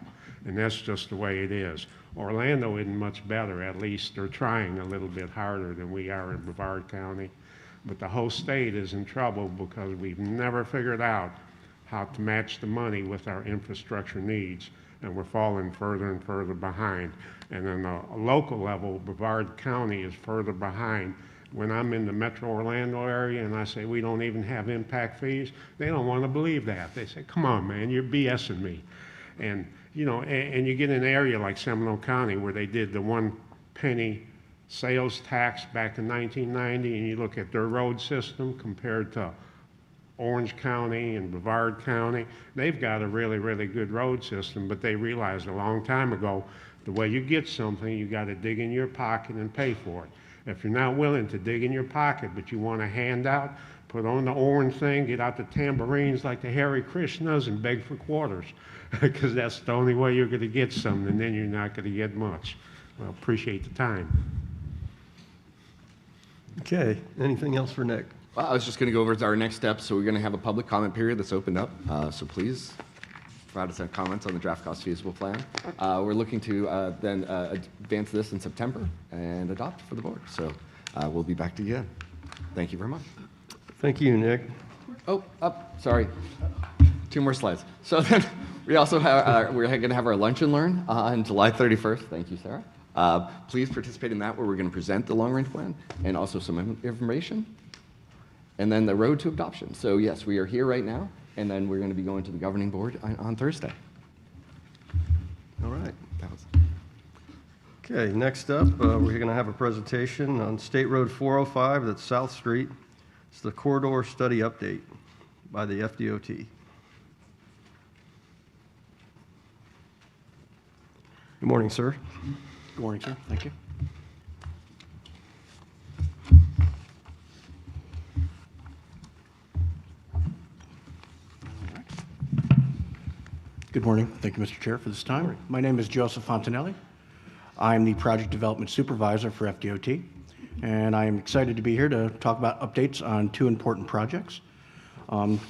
And that's just the way it is. Orlando isn't much better. At least they're trying a little bit harder than we are in Brevard County. But the whole state is in trouble because we've never figured out how to match the money with our infrastructure needs. And we're falling further and further behind. And on a local level, Brevard County is further behind. When I'm in the Metro Orlando area and I say we don't even have impact fees, they don't want to believe that. They say, come on, man, you're BSing me. And, you know, and you get an area like Seminole County where they did the 1 penny sales tax back in 1990, and you look at their road system compared to Orange County and Brevard County, they've got a really, really good road system, but they realized a long time ago, the way you get something, you got to dig in your pocket and pay for it. If you're not willing to dig in your pocket, but you want a handout, put on the orange thing, get out the tambourines like the Hare Krishnas and beg for quarters, because that's the only way you're going to get something, and then you're not going to get much. Well, appreciate the time. Okay, anything else for Nick? Well, I was just going to go over our next steps. So we're going to have a public comment period that's opened up. So please provide us comments on the draft cost feasible plan. We're looking to then advance this in September and adopt for the board. So we'll be back to you again. Thank you very much. Thank you, Nick. Oh, sorry. 2 more slides. So then we also have, we're going to have our lunch and learn on July 31st. Thank you, Sarah. Please participate in that, where we're going to present the long-range plan and also some information. And then the road to adoption. So yes, we are here right now, and then we're going to be going to the governing board on Thursday. All right. That was. Okay, next up, we're going to have a presentation on State Road 405, that's South Street. It's the corridor study update by the FDOT. Good morning, sir. Good morning, sir. Thank you. Good morning. Thank you, Mr. Chair, for this time. My name is Joseph Fontanelli. I'm the Project Development Supervisor for FDOT, and I am excited to be here to talk about updates on 2 important projects,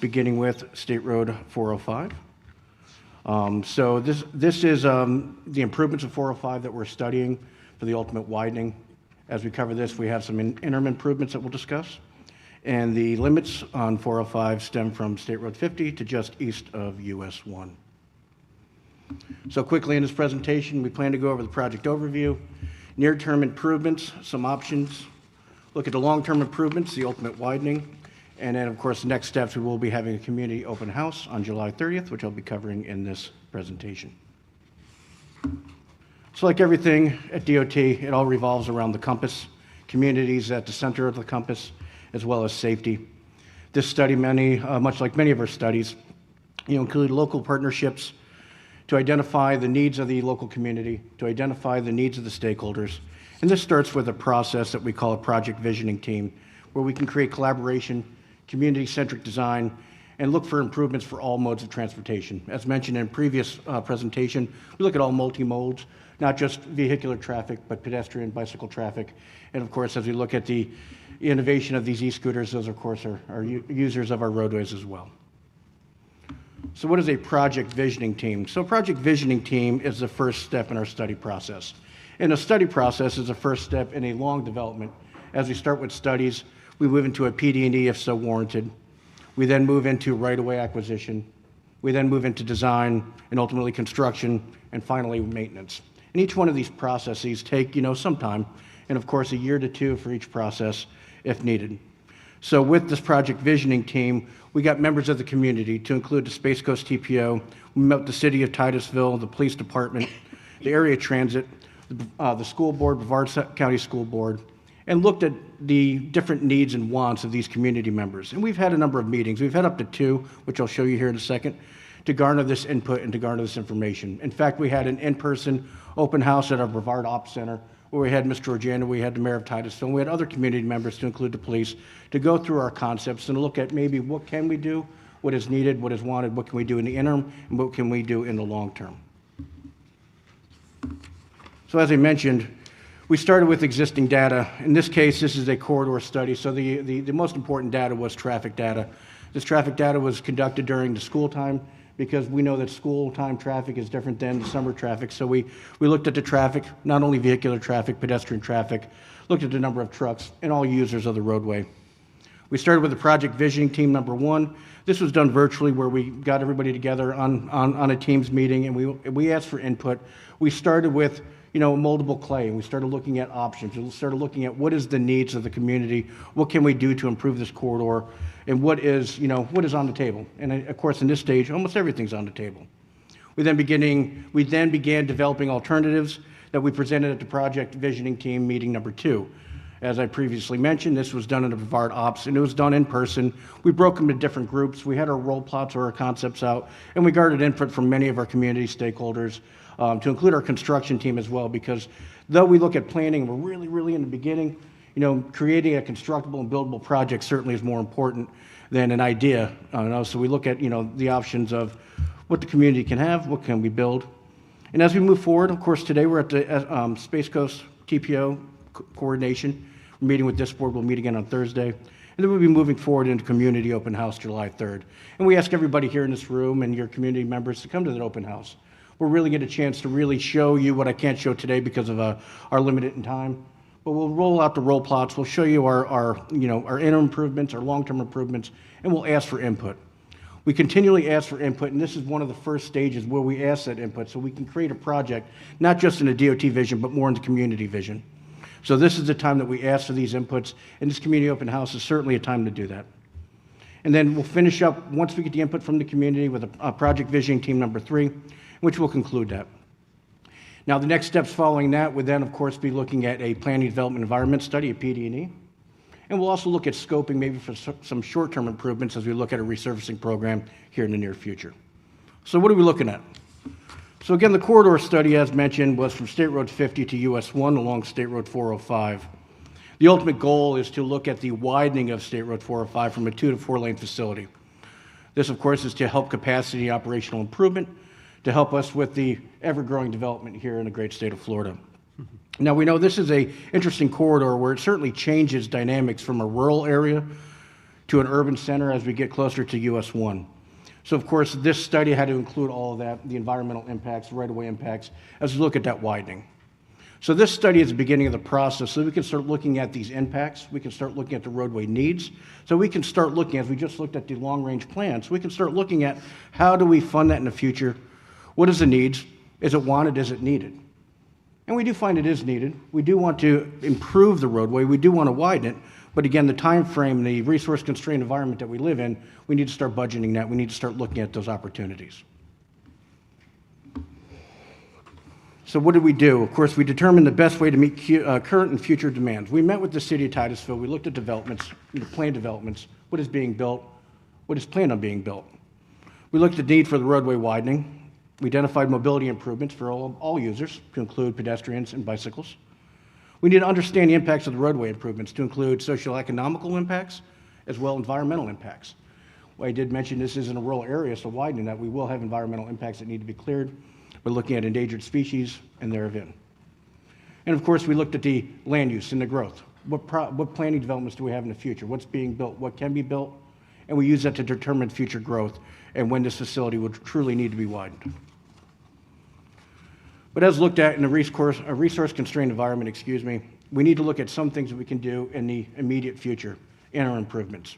beginning with State Road 405. So this is the improvements of 405 that we're studying for the ultimate widening. As we cover this, we have some interim improvements that we'll discuss. And the limits on 405 stem from State Road 50 to just east of US 1. So quickly in this presentation, we plan to go over the project overview, near-term improvements, some options, look at the long-term improvements, the ultimate widening, and then, of course, the next steps, we will be having a community open house on July 30th, which I'll be covering in this presentation. So like everything at DOT, it all revolves around the compass, communities at the center of the compass, as well as safety. This study, much like many of our studies, include local partnerships to identify the needs of the local community, to identify the needs of the stakeholders. And this starts with a process that we call a project visioning team, where we can create collaboration, community-centric design, and look for improvements for all modes of transportation. As mentioned in previous presentation, we look at all multi-modes, not just vehicular traffic, but pedestrian, bicycle traffic. And of course, as we look at the innovation of these e-scooters, those of course are users of our roadways as well. So what is a project visioning team? So a project visioning team is the first step in our study process. And a study process is the first step in a long development. As we start with studies, we move into a PD&E if so warranted. We then move into right-of-way acquisition. We then move into design and ultimately construction, and finally maintenance. And each one of these processes take, some time, and of course a year to 2 for each process if needed. So with this project visioning team, we got members of the community to include the Space Coast TPO. We met the city of Titusville, the police department, the area transit, the school board, Brevard County School Board, and looked at the different needs and wants of these community members. And we've had a number of meetings. We've had up to 2, which I'll show you here in a second, to garner this input and to garner this information. In fact, we had an in-person open house at our Brevard Ops Center, where we had Ms. Georgiana, we had the mayor of Titusville, and we had other community members, to include the police, to go through our concepts and look at maybe what can we do, what is needed, what is wanted, what can we do in the interim, and what can we do in the long term. So as I mentioned, we started with existing data. In this case, this is a corridor study, so the most important data was traffic data. This traffic data was conducted during the school time, because we know that school time traffic is different than the summer traffic. So we looked at the traffic, not only vehicular traffic, pedestrian traffic, looked at the number of trucks and all users of the roadway. We started with the project visioning team number 1. This was done virtually, where we got everybody together on a Teams meeting, and we asked for input. We started with moldable clay, and we started looking at options. We started looking at what is the needs of the community, what can we do to improve this corridor, and what is on the table. And of course, in this stage, almost everything's on the table. We then began developing alternatives that we presented at the project visioning team meeting number 2. As I previously mentioned, this was done in the Brevard Ops, and it was done in person. We broke them into different groups. We had our role plots or our concepts out, and we garnered input from many of our community stakeholders, to include our construction team as well, because though we look at planning, we're really in the beginning, creating a constructible and buildable project certainly is more important than an idea. So we look at, the options of what the community can have, what can we build, And as we move forward, of course, today we're at the Space Coast TPO coordination. We're meeting with this board. We'll meet again on Thursday. And then we'll be moving forward into community open house July 3rd. And we ask everybody here in this room and your community members to come to that open house. We'll really get a chance to really show you what I can't show today because of our limited in time. But we'll roll out the roll plots. We'll show you our interim improvements, our long-term improvements, and we'll ask for input. We continually ask for input, and this is one of the first stages where we ask that input so we can create a project, not just in a DOT vision, but more into community vision. So this is the time that we ask for these inputs, and this community open house is certainly a time to do that. And then we'll finish up, once we get the input from the community, with a project visioning team number 3, which will conclude that. Now, the next steps following that would then, of course, be looking at a planning development environment study, a PD&E. And we'll also look at scoping maybe for some short-term improvements as we look at a resurfacing program here in the near future. So what are we looking at? So again, the corridor study, as mentioned, was from State Road 50 to US 1 along State Road 405. The ultimate goal is to look at the widening of State Road 405 from a 2- to 4-lane facility. This, of course, is to help capacity and operational improvement, to help us with the ever-growing development here in the great state of Florida. Now, we know this is an interesting corridor where it certainly changes dynamics from a rural area to an urban center as we get closer to US 1. So, of course, this study had to include all of that, the environmental impacts, right-of-way impacts, as we look at that widening. So this study is the beginning of the process, so we can start looking at these impacts, we can start looking at the roadway needs, so we can start looking, as we just looked at the long-range plan, so we can start looking at how do we fund that in the future, what is the needs, is it wanted, is it needed? And we do find it is needed. We do want to improve the roadway. We do want to widen it. But again, the time frame, the resource-constrained environment that we live in, we need to start budgeting that. We need to start looking at those opportunities. So what did we do? Of course, we determined the best way to meet current and future demands. We met with the city of Titusville. We looked at developments, planned developments, what is being built, what is planned on being built. We looked at the need for the roadway widening. We identified mobility improvements for all users, to include pedestrians and bicycles. We need to understand the impacts of the roadway improvements, to include socio-economical impacts as well as environmental impacts. Well, I did mention this is in a rural area, so widening that, we will have environmental impacts that need to be cleared. We're looking at endangered species and therein. And of course, we looked at the land use and the growth. What planning developments do we have in the future? What's being built? What can be built? And we use that to determine future growth and when this facility would truly need to be widened. But as looked at in a resource-constrained environment, we need to look at some things that we can do in the immediate future in our improvements.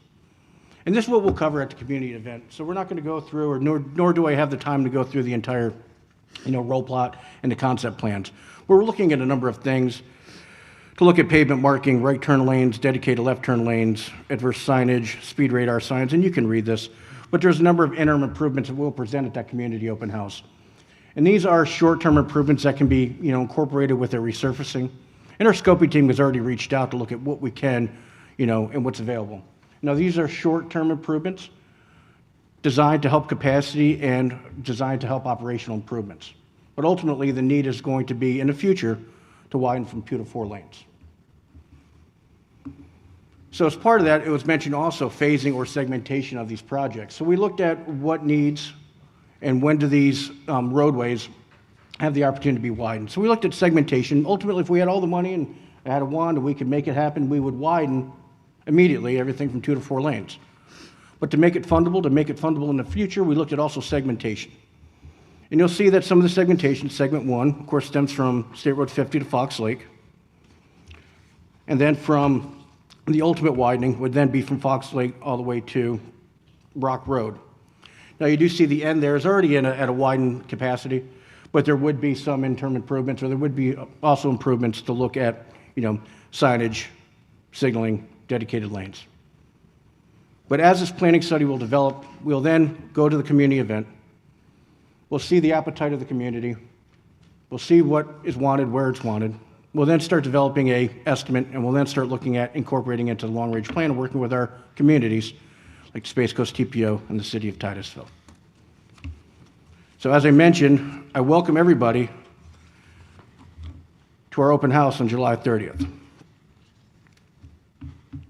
And this is what we'll cover at the community event. So we're not going to go through, or nor do I have the time to go through the entire roll plot and the concept plans. But we're looking at a number of things to look at pavement marking, right turn lanes, dedicated left turn lanes, adverse signage, speed radar signs, and you can read this. But there's a number of interim improvements that we'll present at that community open house. And these are short-term improvements that can be, incorporated with their resurfacing. And our scoping team has already reached out to look at what we can, and what's available. Now, these are short-term improvements designed to help capacity and designed to help operational improvements. But ultimately, the need is going to be, in the future, to widen from 2 to 4 lanes. So as part of that, it was mentioned also phasing or segmentation of these projects. So we looked at what needs and when do these roadways have the opportunity to be widened. So we looked at segmentation. Ultimately, if we had all the money and had a wand and we could make it happen, we would widen immediately everything from 2 to 4 lanes. But to make it fundable in the future, we looked at also segmentation. And you'll see that some of the segmentation, segment 1, of course, stems from State Road 50 to Fox Lake. And then from the ultimate widening would then be from Fox Lake all the way to Rock Road. Now, you do see the end there is already at a widened capacity, but there would be some interim improvements, or there would be also improvements to look at, signage, signaling, dedicated lanes. But as this planning study will develop, we'll then go to the community event. We'll see the appetite of the community. We'll see what is wanted, where it's wanted. We'll then start developing an estimate, and we'll then start looking at incorporating into the long-range plan and working with our communities like Space Coast TPO and the city of Titusville. So as I mentioned, I welcome everybody to our open house on July 30th.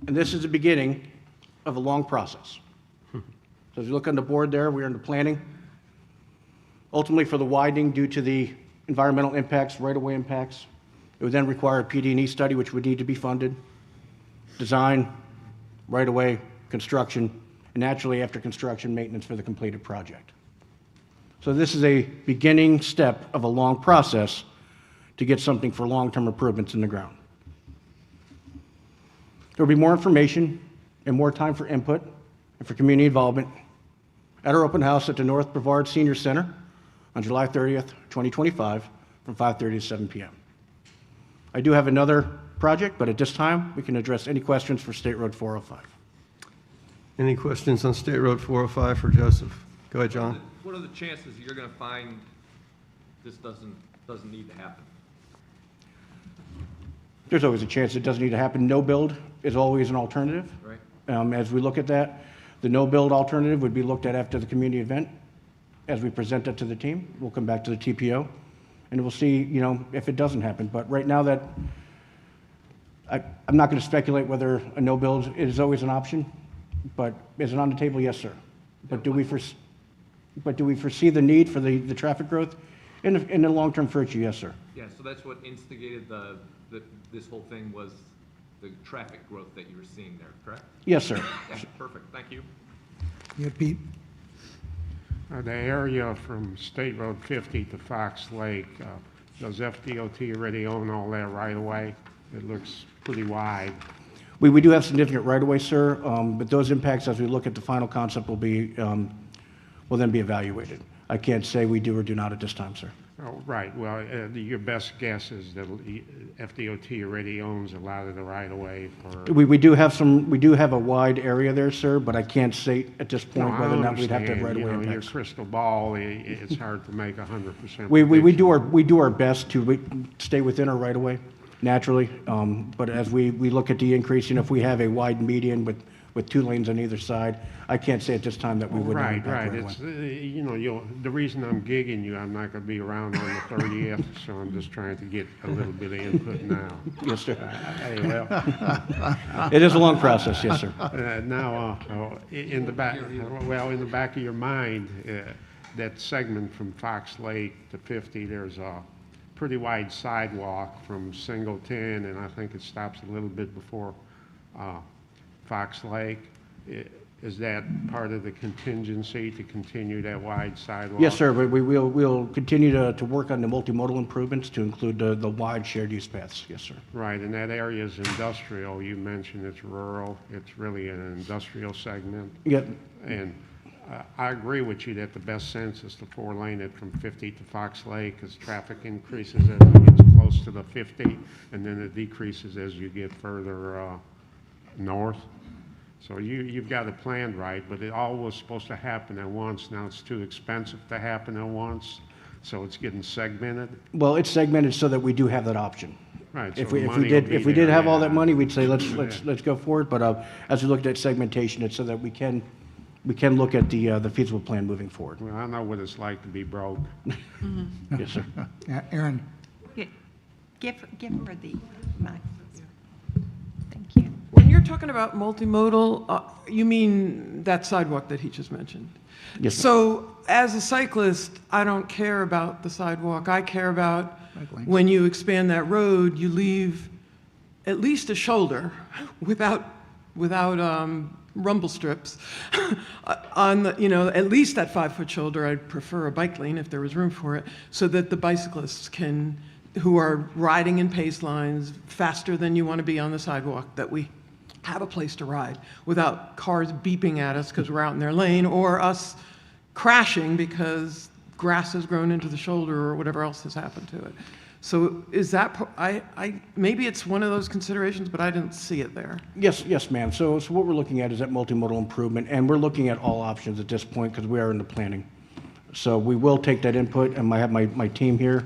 And this is the beginning of a long process. So as you look on the board there, we're in the planning. Ultimately for the widening due to the environmental impacts, right-of-way impacts. It would then require a PD&E study, which would need to be funded, design, right-of-way, construction, and naturally, after construction, maintenance for the completed project. So this is a beginning step of a long process to get something for long-term improvements in the ground. There will be more information and more time for input and for community involvement at our open house at the North Brevard Senior Center on July 30th, 2025, from 5:30 to 7 p.m. I do have another project, but at this time, we can address any questions for State Road 405. Any questions on State Road 405 for Joseph? Go ahead, John. What are the chances you're going to find this doesn't need to happen? There's always a chance it doesn't need to happen. No build is always an alternative. Right. As we look at that, the no build alternative would be looked at after the community event. As we present that to the team, we'll come back to the TPO, and we'll see, if it doesn't happen. But right now, I'm not going to speculate whether a no build is always an option. But is it on the table? Yes, sir. But do we foresee the need for the traffic growth? In the long-term future, yes, sir. Yeah, so that's what instigated this whole thing was the traffic growth that you were seeing there, correct? Yes, sir. Yeah, perfect, thank you. Yeah, Pete? The area from State Road 50 to Fox Lake, does FDOT already own all that right away? It looks pretty wide. We do have significant right-of-way, sir, but those impacts, as we look at the final concept, will then be evaluated. I can't say we do or do not at this time, sir. Oh, right. Well, your best guess is that FDOT already owns a lot of the right-of-way for... We do have a wide area there, sir, but I can't say at this point No, whether or I not we'd have to have right-of-way understand. Your impacts. crystal ball, it's hard to make 100% We do our best to stay within our right-of-way naturally, but as we look at the increase, if we have a wide median with 2 lanes on either side, I can't say at this time that we would not impact Right. right-of-way. The reason I'm gigging you, I'm not going to be around on the 30th, so I'm just trying to get a little bit of input now. Yes, sir. Hey, well, It is a long process, yes, sir. now, in the back of your mind, that segment from Fox Lake to 50, there's a pretty wide sidewalk from Singleton, and I think it stops a little bit before Fox Lake. Is that part of the contingency to continue that wide sidewalk? Yes, sir, but we'll continue to work on the multimodal improvements to include the wide shared use paths, yes, sir. Right, and that area is industrial. You mentioned it's rural. It's really an industrial segment. Yep. And I agree with you that the best sense is to 4-lane it from 50 to Fox Lake, because traffic increases as it gets close to the 50, and then it decreases as you get further north. So you've got it planned right, but it all was supposed to happen at once. Now it's too expensive to happen at once, so it's getting segmented. Well, it's segmented so that we do have that option. Right. If so we the money will be did there, have all yeah. that money, we'd say let's go for it. But as we looked at segmentation, it's so that we can look at the feasible plan moving forward. Well, I know what it's like to be broke. Yes, sir. Aaron? Give her the mic. Thank you. When you're talking about multimodal, you mean that sidewalk that he just mentioned? Yes, ma'am. So as a cyclist, I don't care about the sidewalk. I care about Cycling. when you expand that road, you leave at least a shoulder without rumble strips on the, at least that 5-foot shoulder. I'd prefer a bike lane if there was room for it, so that the bicyclists who are riding in pace lines faster than you want to be on the sidewalk, that we have a place to ride without cars beeping at us because we're out in their lane, or us crashing because grass has grown into the shoulder or whatever else has happened to it. So is that, maybe it's one of those considerations, but I didn't see it there. Yes, ma'am. So what we're looking at is that multimodal improvement, and we're looking at all options at this point because we are in the planning. So we will take that input, and I have my team here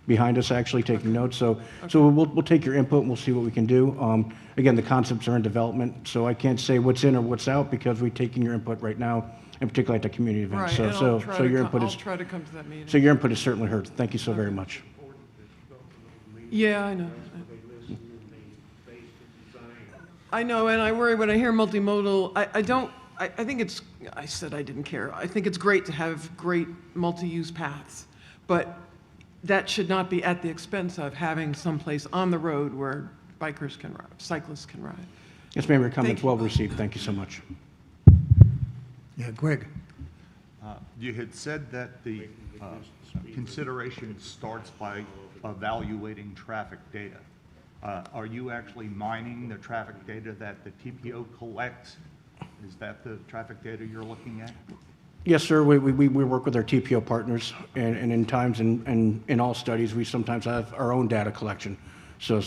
behind us actually taking notes. So we'll take your input and we'll see what we can do. Again, the concepts are in development, so I can't say what's in or what's out because we're taking your input right now, and particularly at the community event. Right, So and I'll try to come to that meeting. So your input is certainly heard. Thank you so very much. Yeah, I know. I know, and I worry when I hear multimodal. I think it's, I said I didn't care. I think it's great to have great multi-use paths, but that should not be at the expense of having someplace on the road where bikers can ride, cyclists can ride. Yes, ma'am, your comments you. well received. Thank you so much. Yeah, Greg? You had said that the consideration starts by evaluating traffic data. Are you actually mining the traffic data that the TPO collects? Is that the traffic data you're looking at? Yes, sir. We work with our TPO partners, and in times, and in all studies, we sometimes have our own data collection. So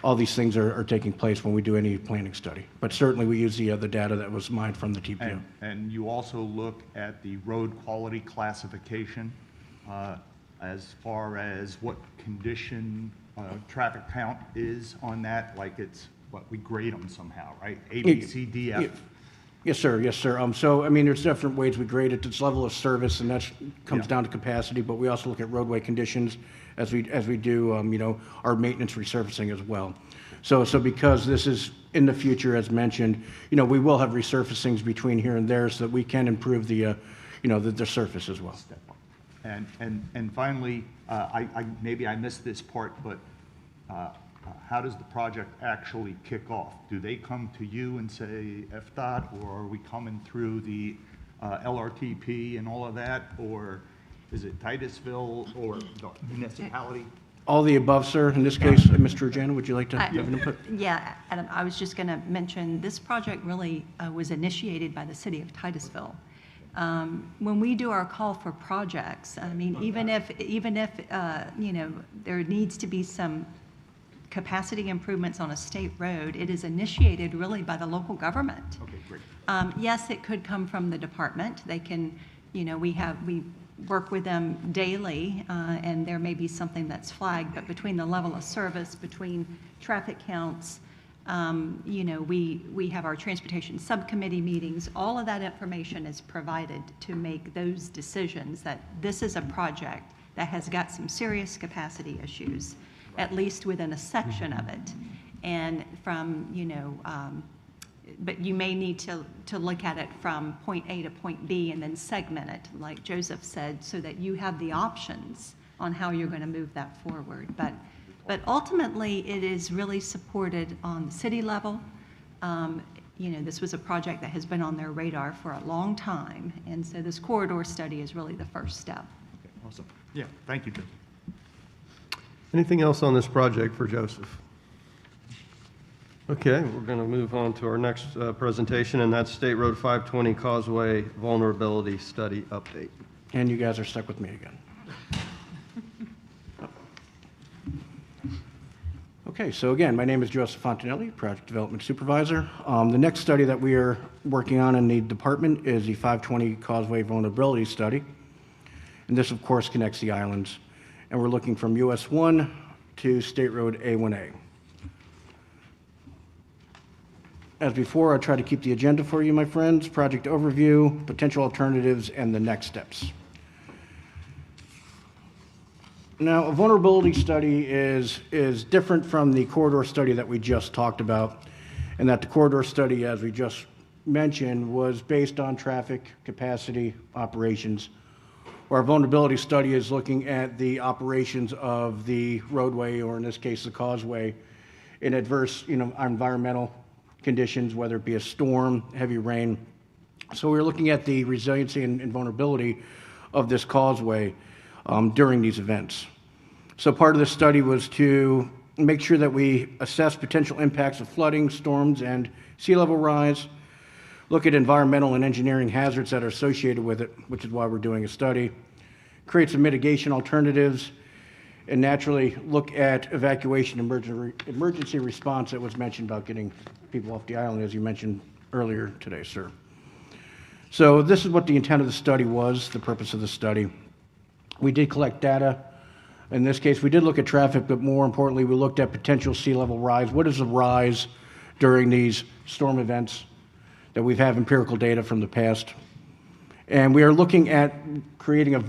all these things are taking place when we do any planning study. But certainly, we use the data that was mined from the TPO. And you also look at the road quality classification as far as what condition traffic count is on that, like it's, what, we grade them somehow, right? A, B, C, D, F. Yes, sir. Yes, sir. So, I mean, there's different ways we grade it. It's level of service, and that comes Yeah. down to capacity, but we also look at roadway conditions as we do, our maintenance resurfacing as well. So because this is in the future, as mentioned, we will have resurfacings between here and there so that we can improve the surface as well. And finally, maybe I missed this part, but how does the project actually kick off? Do they come to you and say FDOT, or are we coming through the LRTP and all of that? Or is it Titusville or the municipality? All the above, sir. In this case, Mr. Rojana, would you like to have an input? Yeah, Adam, I was just going to mention, this project really was initiated by the city of Titusville. When we do our call for projects, I mean, even if there needs to be some capacity improvements on a state road, it is initiated really by the local government. Okay, great. Yes, it could come from the department. They can, we work with them daily, and there may be something that's flagged, but between the level of service, between traffic counts, we have our transportation subcommittee meetings. All of that information is provided to make those decisions that this is a project that has got some serious capacity issues, at least within a section of it. And but you may need to look at it from point A to point B and then segment it, like Joseph said, so that you have the options on how you're going to move that forward. But ultimately, it is really supported on the city level. This was a project that has been on their radar for a long time, and so this corridor study is really the first step. Okay, awesome. Yeah, thank you, Joseph. Anything else on this project for Joseph? Okay, we're going to move on to our next presentation, and that's State Road 520 Causeway Vulnerability Study Update. And you guys are stuck with me again. Okay, so again, my name is Joseph Fontanelli, Project Development Supervisor. The next study that we are working on in the department is the 520 Causeway Vulnerability Study. And this, of course, connects the islands. And we're looking from US 1 to State Road A1A. As before, I try to keep the agenda for you, my friends. Project overview, potential alternatives, and the next steps. Now, a vulnerability study is different from the corridor study that we just talked about, and that the corridor study, as we just mentioned, was based on traffic, capacity, operations. Our vulnerability study is looking at the operations of the roadway, or in this case, the causeway, in adverse, environmental conditions, whether it be a storm, heavy rain. So we're looking at the resiliency and vulnerability of this causeway during these events. So part of the study was to make sure that we assess potential impacts of flooding, storms, and sea level rise, look at environmental and engineering hazards that are associated with it, which is why we're doing a study, create some mitigation alternatives, and naturally look at evacuation emergency response that was mentioned about getting people off the island, as you mentioned earlier today, sir. So this is what the intent of the study was, the purpose of the study. We did collect data. In this case, we did look at traffic, but more importantly, we looked at potential sea level rise. What is the rise during these storm events that we've had empirical data from the past? And we are looking at creating a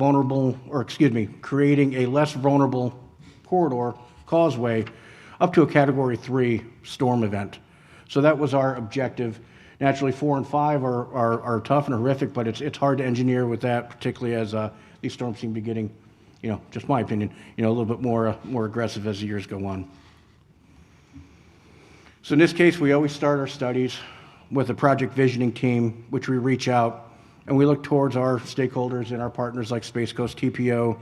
creating a less vulnerable corridor, causeway, up to a Category 3 storm event. So that was our objective. Naturally, 4 and 5 are tough and horrific, but it's hard to engineer with that, particularly as these storms seem to be getting just my opinion, a little bit more aggressive as the years go on. So in this case, we always start our studies with a project visioning team, which we reach out and we look towards our stakeholders and our partners like Space Coast TPO.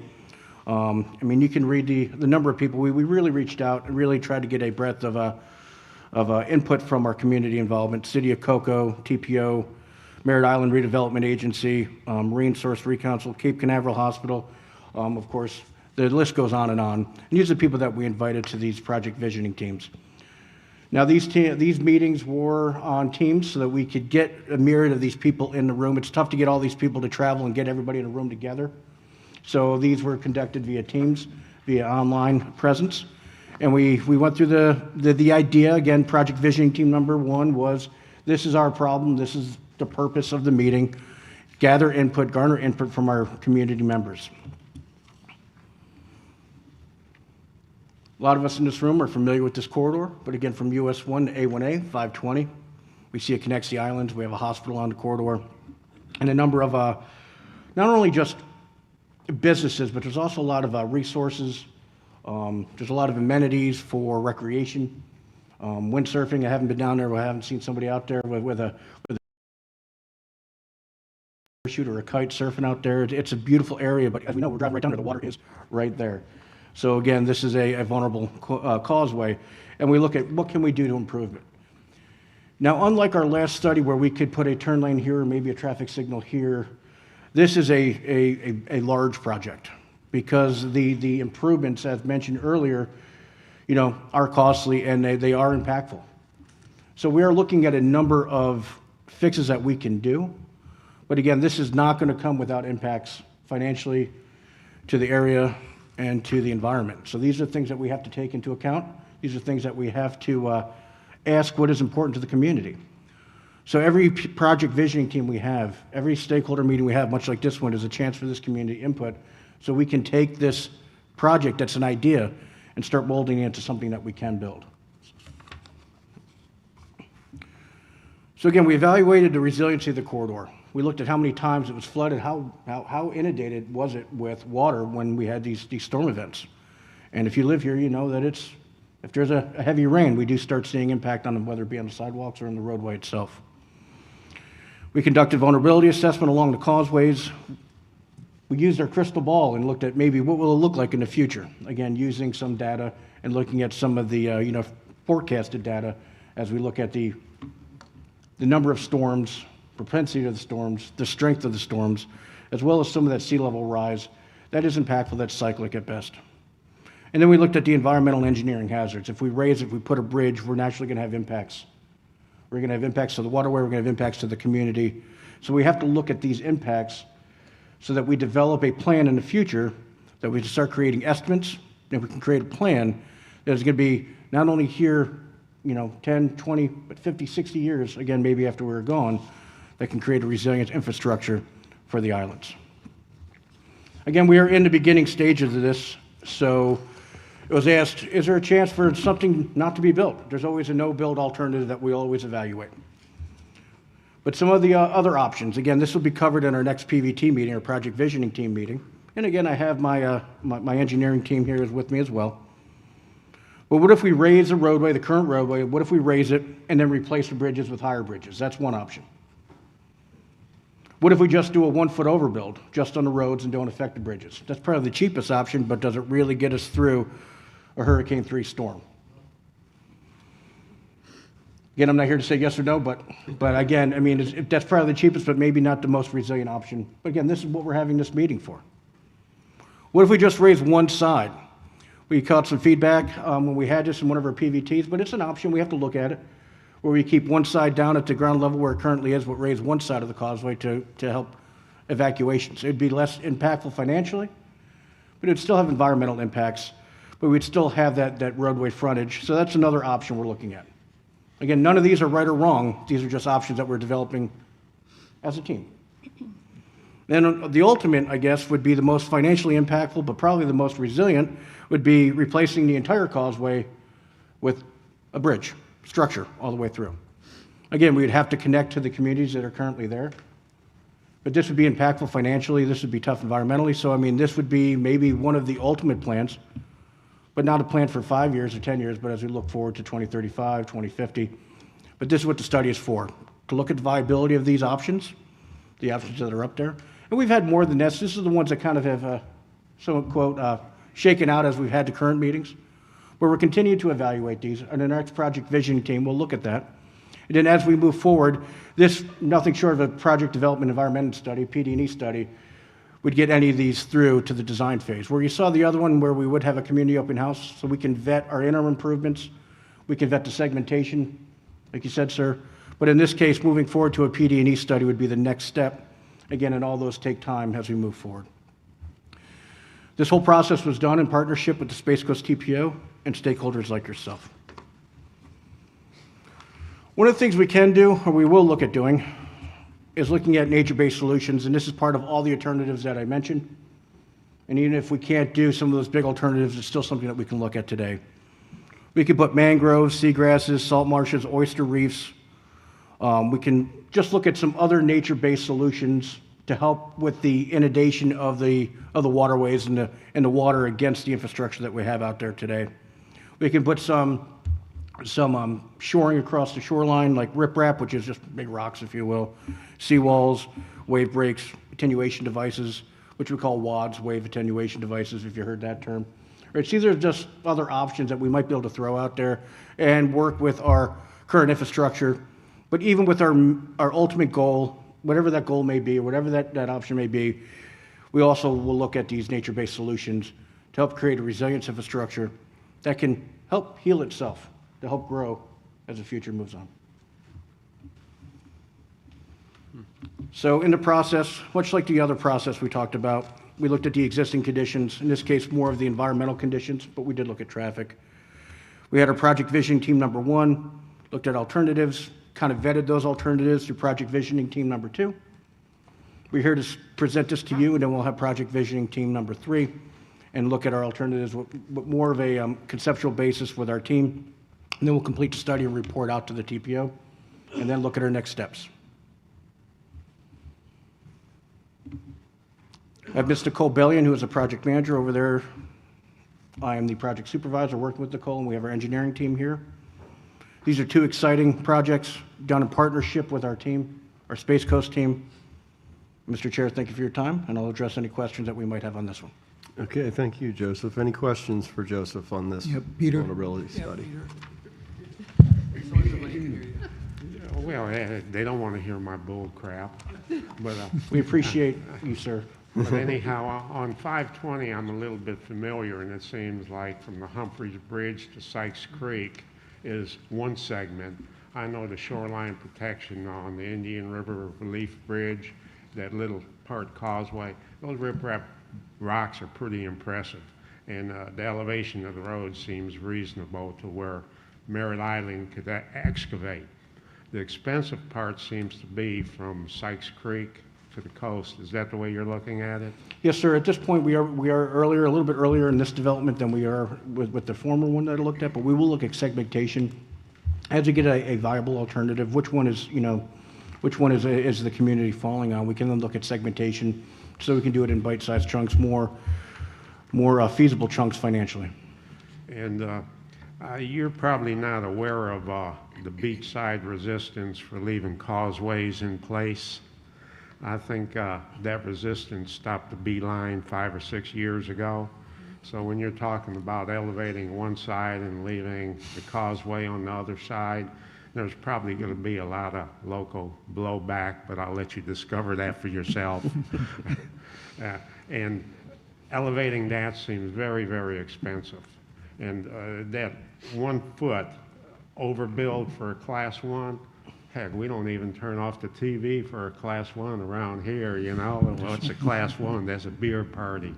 You can read the number of people. We really reached out and really tried to get a breadth of input from our community involvement. City of Cocoa, TPO, Merritt Island Redevelopment Agency, Marine Source Recouncil, Cape Canaveral Hospital. Of course, the list goes on. And these are the people that we invited to these project visioning teams. Now, these meetings were on Teams so that we could get a myriad of these people in the room. It's tough to get all these people to travel and get everybody in a room together. So these were conducted via Teams, via online presence. And we went through the idea. Again, project visioning team number 1 was, this is our problem, this is the purpose of the meeting, gather input, garner input from our community members. A lot of us in this room are familiar with this corridor, but again, from US 1 to A1A, 520, we see it connects the islands. We have a hospital on the corridor, and a number of not only just businesses, but there's also a lot of resources. There's a lot of amenities for recreation, windsurfing. I haven't been down there, but I haven't seen somebody out there with a parachute or a kite surfing out there. It's a beautiful area, but as we know, we're driving right down there. The water is right there. So again, this is a vulnerable causeway, and we look at what can we do to improve it. Now, unlike our last study where we could put a turn lane here or maybe a traffic signal here, this is a large project because the improvements, as mentioned earlier, are costly and they are impactful. So we are looking at a number of fixes that we can do, but again, this is not going to come without impacts financially to the area and to the environment. So these are things that we have to take into account. These are things that we have to ask what is important to the community. So every project visioning team we have, every stakeholder meeting we have, much like this one, is a chance for this community input so we can take this project that's an idea and start molding it into something that we can build. So again, we evaluated the resiliency of the corridor. We looked at how many times it was flooded, how inundated was it with water when we had these storm events. And if you live here, you know that if there's a heavy rain, we do start seeing impact on them, whether it be on the sidewalks or in the roadway itself. We conducted vulnerability assessment along the causeways. We used our crystal ball and looked at maybe what will it look like in the future. Again, using some data and looking at some of the forecasted data as we look at the number of storms, propensity of the storms, the strength of the storms, as well as some of that sea level rise. That is impactful, that's cyclic at best. And then we looked at the environmental and engineering hazards. If we raise, if we put a bridge, we're naturally going to have impacts. We're going to have impacts to the waterway, we're going to have impacts to the community. So we have to look at these impacts so that we develop a plan in the future, that we can start creating estimates, and we can create a plan that is going to be not only here, 10, 20, but 50, 60 years, again, maybe after we're gone, that can create a resilient infrastructure for the islands. Again, we are in the beginning stages of this, so it was asked, is there a chance for something not to be built? There's always a no-build alternative that we always evaluate. But some of the other options, again, this will be covered in our next PVT meeting, our project visioning team meeting. And again, I have my engineering team here is with me as well. But what if we raise the roadway, the current roadway, what if we raise it and then replace the bridges with higher bridges? That's one option. What if we just do a 1-foot overbuild just on the roads and don't affect the bridges? That's probably the cheapest option, but does it really get us through a Hurricane 3 storm? Again, I'm not here to say yes or no, but again, that's probably the cheapest, but maybe not the most resilient option. But again, this is what we're having this meeting for. What if we just raise one side? We caught some feedback when we had this in one of our PVTs, but it's an option. We have to look at it, where we keep one side down at the ground level where it currently is, but raise one side of the causeway to help evacuations. It'd be less impactful financially, but it'd still have environmental impacts, but we'd still have that roadway frontage. So that's another option we're looking at. Again, none of these are right or wrong. These are just options that we're developing as a team. Then the ultimate, I guess, would be the most financially impactful, but probably the most resilient, would be replacing the entire causeway with a bridge structure all the way through. Again, we would have to connect to the communities that are currently there. But this would be impactful financially, this would be tough environmentally, so I mean, this would be maybe one of the ultimate plans, but not a plan for 5 years or 10 years, but as we look forward to 2035, 2050. But this is what the study is for, to look at the viability of these options, the options that are up there. And we've had more than this. This is the ones that kind of have, some quote, shaken out as we've had the current meetings. But we're continuing to evaluate these, and the next project visioning team will look at that. And then as we move forward, this, nothing short of a project development environmental study, PD&E study, would get any of these through to the design phase. Where you saw the other one where we would have a community open house, so we can vet our interim improvements, we can vet the segmentation, like you said, sir. But in this case, moving forward to a PD&E study would be the next step. Again, and all those take time as we move forward. This whole process was done in partnership with the Space Coast TPO and stakeholders like yourself. One of the things we can do, or we will look at doing, is looking at nature-based solutions, and this is part of all the alternatives that I mentioned. And even if we can't do some of those big alternatives, it's still something that we can look at today. We could put mangroves, seagrasses, salt marshes, oyster reefs. We can just look at some other nature-based solutions to help with the inundation of the waterways and the water against the infrastructure that we have out there today. We can put some shoring across the shoreline, like riprap, which is just big rocks, if you will, seawalls, wave breaks, attenuation devices, which we call WADs, wave attenuation devices, if you heard that term. Right, so these are just other options that we might be able to throw out there and work with our current infrastructure. But even with our ultimate goal, whatever that goal may be, or whatever that option may be, we also will look at these nature-based solutions to help create a resilient infrastructure that can help heal itself, to help grow as the future moves on. So in the process, much like the other process we talked about, we looked at the existing conditions, in this case more of the environmental conditions, but we did look at traffic. We had our project visioning team number 1, looked at alternatives, kind of vetted those alternatives through project visioning team number 2. We're here to present this to you, and then we'll have project visioning team number 3 and look at our alternatives with more of a conceptual basis with our team. And then we'll complete the study and report out to the TPO, and then look at our next steps. I have Ms. Nicole Bellion, who is a project manager over there. I am the project supervisor working with Nicole, and we have our engineering team here. These are 2 exciting projects done in partnership with our team, our Space Coast team. Mr. Chair, thank you for your time, and I'll address any questions that we might have on this one. Okay, thank you, Joseph. Any questions for Joseph on this Peter. vulnerability study? Well, they don't want to hear my bull crap, but We appreciate you, sir. but anyhow, on 520, I'm a little bit familiar, and it seems like from the Humphreys Bridge to Sykes Creek is one segment. I know the shoreline protection on the Indian River Relief Bridge, that little part Causeway, those riprap rocks are pretty impressive. And the elevation of the road seems reasonable to where Merritt Island could excavate. The expensive part seems to be from Sykes Creek to the coast. Is that the way you're looking at it? Yes, sir. At this point, we are earlier, a little bit earlier in this development than we are with the former one that I looked at, but we will look at segmentation as we get a viable alternative. Which one is the community falling on? We can then look at segmentation so we can do it in bite-sized chunks, more feasible chunks financially. And you're probably not aware of the beachside resistance for leaving causeways in place. I think that resistance stopped the beeline 5 or 6 years ago. So when you're talking about elevating one side and leaving the causeway on the other side, there's probably going to be a lot of local blowback, but I'll let you discover that for yourself. And elevating that seems very, very expensive. And that 1 foot overbuild for a class 1, heck, we don't even turn off the TV for a class 1 around here, you know. Well, it's a class 1, there's a beer party.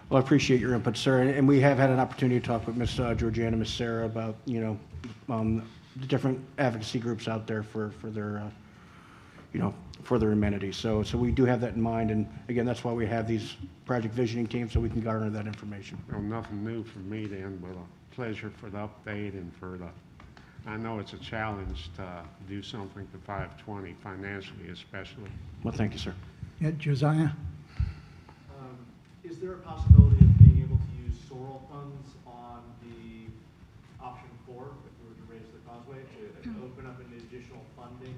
Well, I appreciate your input, sir, and we have had an opportunity to talk with Ms. Georgiana, Ms. Sarah about, the different advocacy groups out there for their, for their amenities. So we do have that in mind, and again, that's why we have these project visioning teams, so we can garner that information. Well, nothing new for me then, but a pleasure for the update and for the I know it's a challenge to do something to 520 financially, especially. Well, thank you, sir. Yeah, Josiah? Is there a possibility of being able to use Sorrel funds on the option 4, if we were to raise the Causeway, to open up an additional funding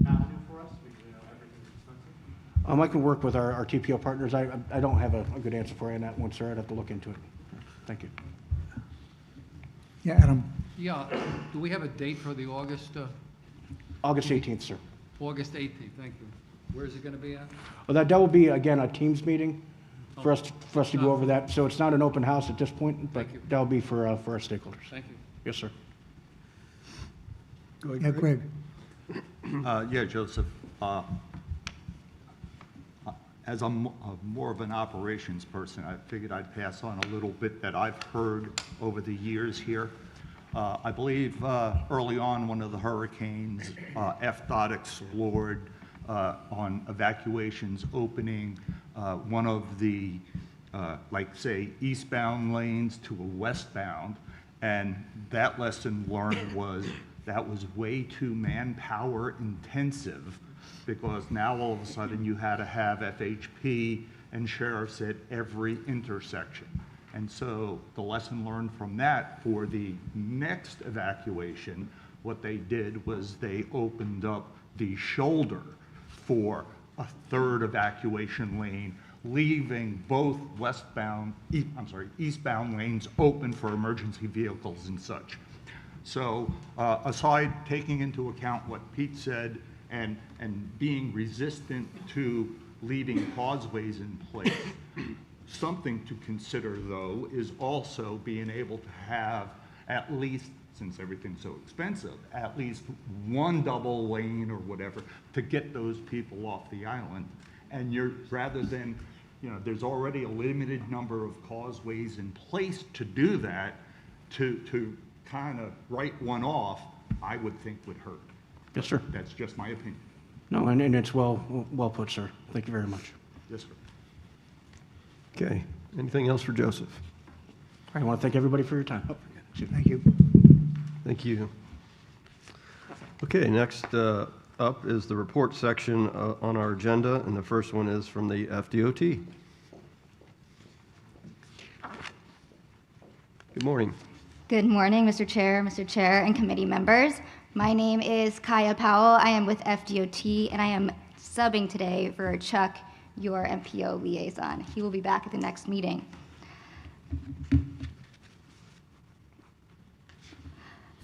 avenue for us, because everything's expensive? I can work with our TPO partners. I don't have a good answer for you on that one, sir. I'd have to look into it. Thank you. Yeah, Adam? Yeah, do we have a date for the August, August 18th, sir. August 18th? Thank you. Where is it going to be at? Well, that will be, again, a Teams meeting for us to go over that. So it's not an open house at this point, but Thank you. that'll be for our stakeholders. Thank you. Yes, sir. Go ahead, Yeah, Greg. Craig? Yeah, Joseph, as I'm more of an operations person, I figured I'd pass on a little bit that I've heard over the years here. I believe early on, one of the hurricanes, FDOT explored on evacuations opening one of the, like say, eastbound lanes to a westbound. And that lesson learned was that was way too manpower intensive, because now all of a sudden you had to have FHP and sheriffs at every intersection. And so the lesson learned from that for the next evacuation, what they did was they opened up the shoulder for a third evacuation lane, leaving both eastbound lanes open for emergency vehicles and such. So aside taking into account what Pete said and being resistant to leaving causeways in place, something to consider, though, is also being able to have at least, since everything's so expensive, at least one double lane or whatever to get those people off the island. And rather than, there's already a limited number of causeways in place to do that, to kind of write one off, I would think would hurt. Yes, sir. That's just my opinion. No, and it's well put, sir. Thank you very much. Yes, sir. Okay. Anything else for Joseph? I want to thank everybody for your time. Thank you. Thank you. Okay, next up is the report section on our agenda, and the first one is from the FDOT. Good morning. Good morning, Mr. Chair, and committee members. My name is Kaya Powell. I am with FDOT, and I am subbing today for Chuck, your MPO liaison. He will be back at the next meeting.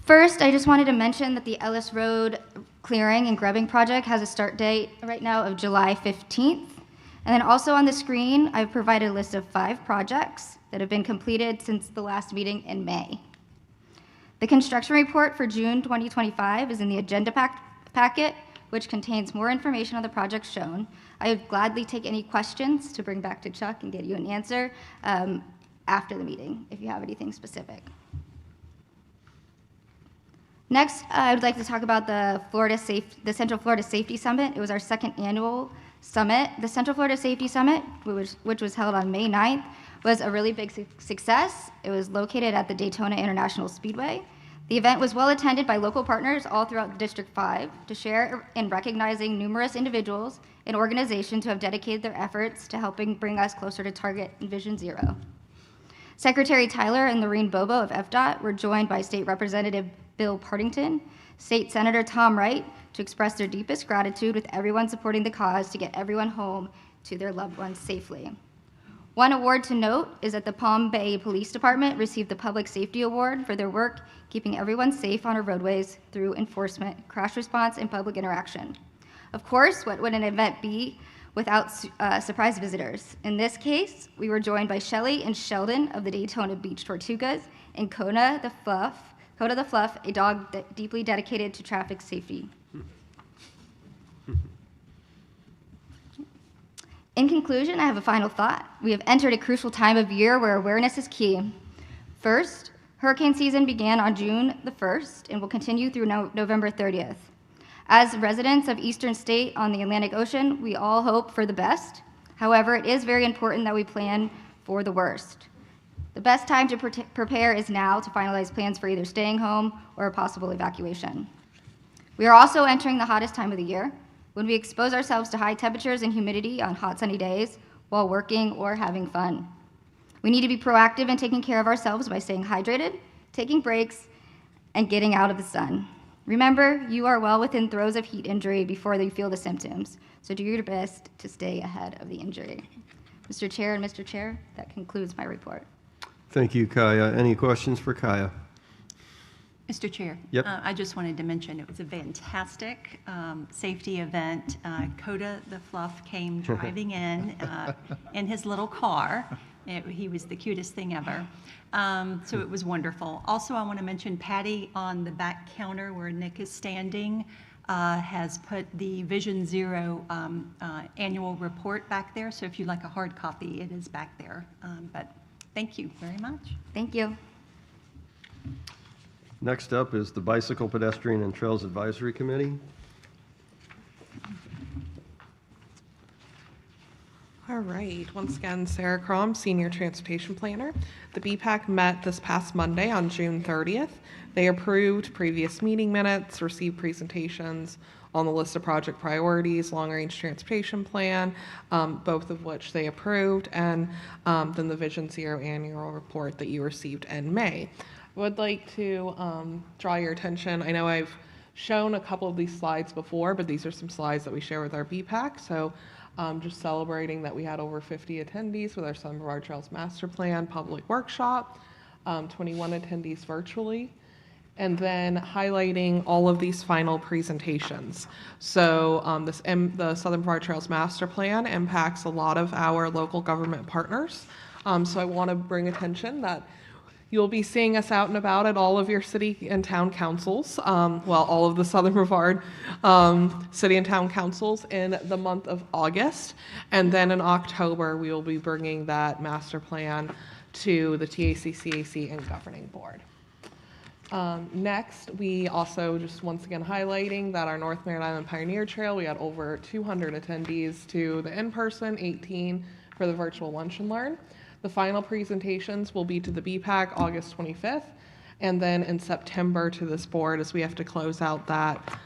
First, I just wanted to mention that the Ellis Road clearing and grubbing project has a start date right now of July 15th. And then also on the screen, I've provided a list of 5 projects that have been completed since the last meeting in May. The construction report for June 2025 is in the agenda packet, which contains more information on the projects shown. I would gladly take any questions to bring back to Chuck and get you an answer after the meeting, if you have anything specific. Next, I would like to talk about the Central Florida Safety Summit. It was our second annual summit. The Central Florida Safety Summit, which was held on May 9th, was a really big success. It was located at the Daytona International Speedway. The event was well attended by local partners all throughout District 5 to share in recognizing numerous individuals and organizations who have dedicated their efforts to helping bring us closer to Target and Vision Zero. Secretary Tyler and Lorene Bobo of FDOT were joined by State Representative Bill Partington, State Senator Tom Wright, to express their deepest gratitude with everyone supporting the cause to get everyone home to their loved ones safely. One award to note is that the Palm Bay Police Department received the Public Safety Award for their work keeping everyone safe on our roadways through enforcement, crash response, and public interaction. Of course, what would an event be without surprise visitors? In this case, we were joined by Shelley and Sheldon of the Daytona Beach Tortugas and Coda the Fluff, a dog deeply dedicated to traffic safety. In conclusion, I have a final thought. We have entered a crucial time of year where awareness is key. First, hurricane season began on June the 1st and will continue through November 30th. As residents of Eastern State on the Atlantic Ocean, we all hope for the best. However, it is very important that we plan for the worst. The best time to prepare is now to finalize plans for either staying home or a possible evacuation. We are also entering the hottest time of the year, when we expose ourselves to high temperatures and humidity on hot sunny days while working or having fun. We need to be proactive in taking care of ourselves by staying hydrated, taking breaks, and getting out of the sun. Remember, you are well within throes of heat injury before you feel the symptoms, so do your best to stay ahead of the injury. Mr. Chair and Mr. Chair, that concludes my report. Thank you, Kaya. Any questions for Kaya? Mr. Chair. Yep. I just wanted to mention it was a fantastic safety event. Coda the Fluff came driving in his little car. He was the cutest thing ever. So it was wonderful. Also, I want to mention Patty on the back counter where Nick is standing has put the Vision Zero annual report back there. So if you'd like a hard copy, it is back there. But thank you very much. Thank you. Next up is the Bicycle, Pedestrian, and Trails Advisory Committee. All right, once again, Sarah Crom, Senior Transportation Planner. The BPAC met this past Monday on June 30th. They approved previous meeting minutes, received presentations on the list of project priorities, long-range transportation plan, both of which they approved, and then the Vision Zero annual report that you received in May. I would like to draw your attention. I know I've shown a couple of these slides before, but these are some slides that we share with our BPAC. So just celebrating that we had over 50 attendees with our Southern Brevard Trails Master Plan public workshop, 21 attendees virtually, and then highlighting all of these final presentations. So the Southern Brevard Trails Master Plan impacts a lot of our local government partners. So I want to bring attention that you'll be seeing us out and about at all of your city and town councils, all of the Southern Brevard city and town councils in the month of August. And then in October, we will be bringing that master plan to the TAC, CAC, and governing board. Next, we also just once again highlighting that our North Merritt Island Pioneer Trail, we had over 200 attendees to the in-person, 18 for the virtual lunch and learn. The final presentations will be to the BPAC August 25th, and then in September to this board as we have to close out that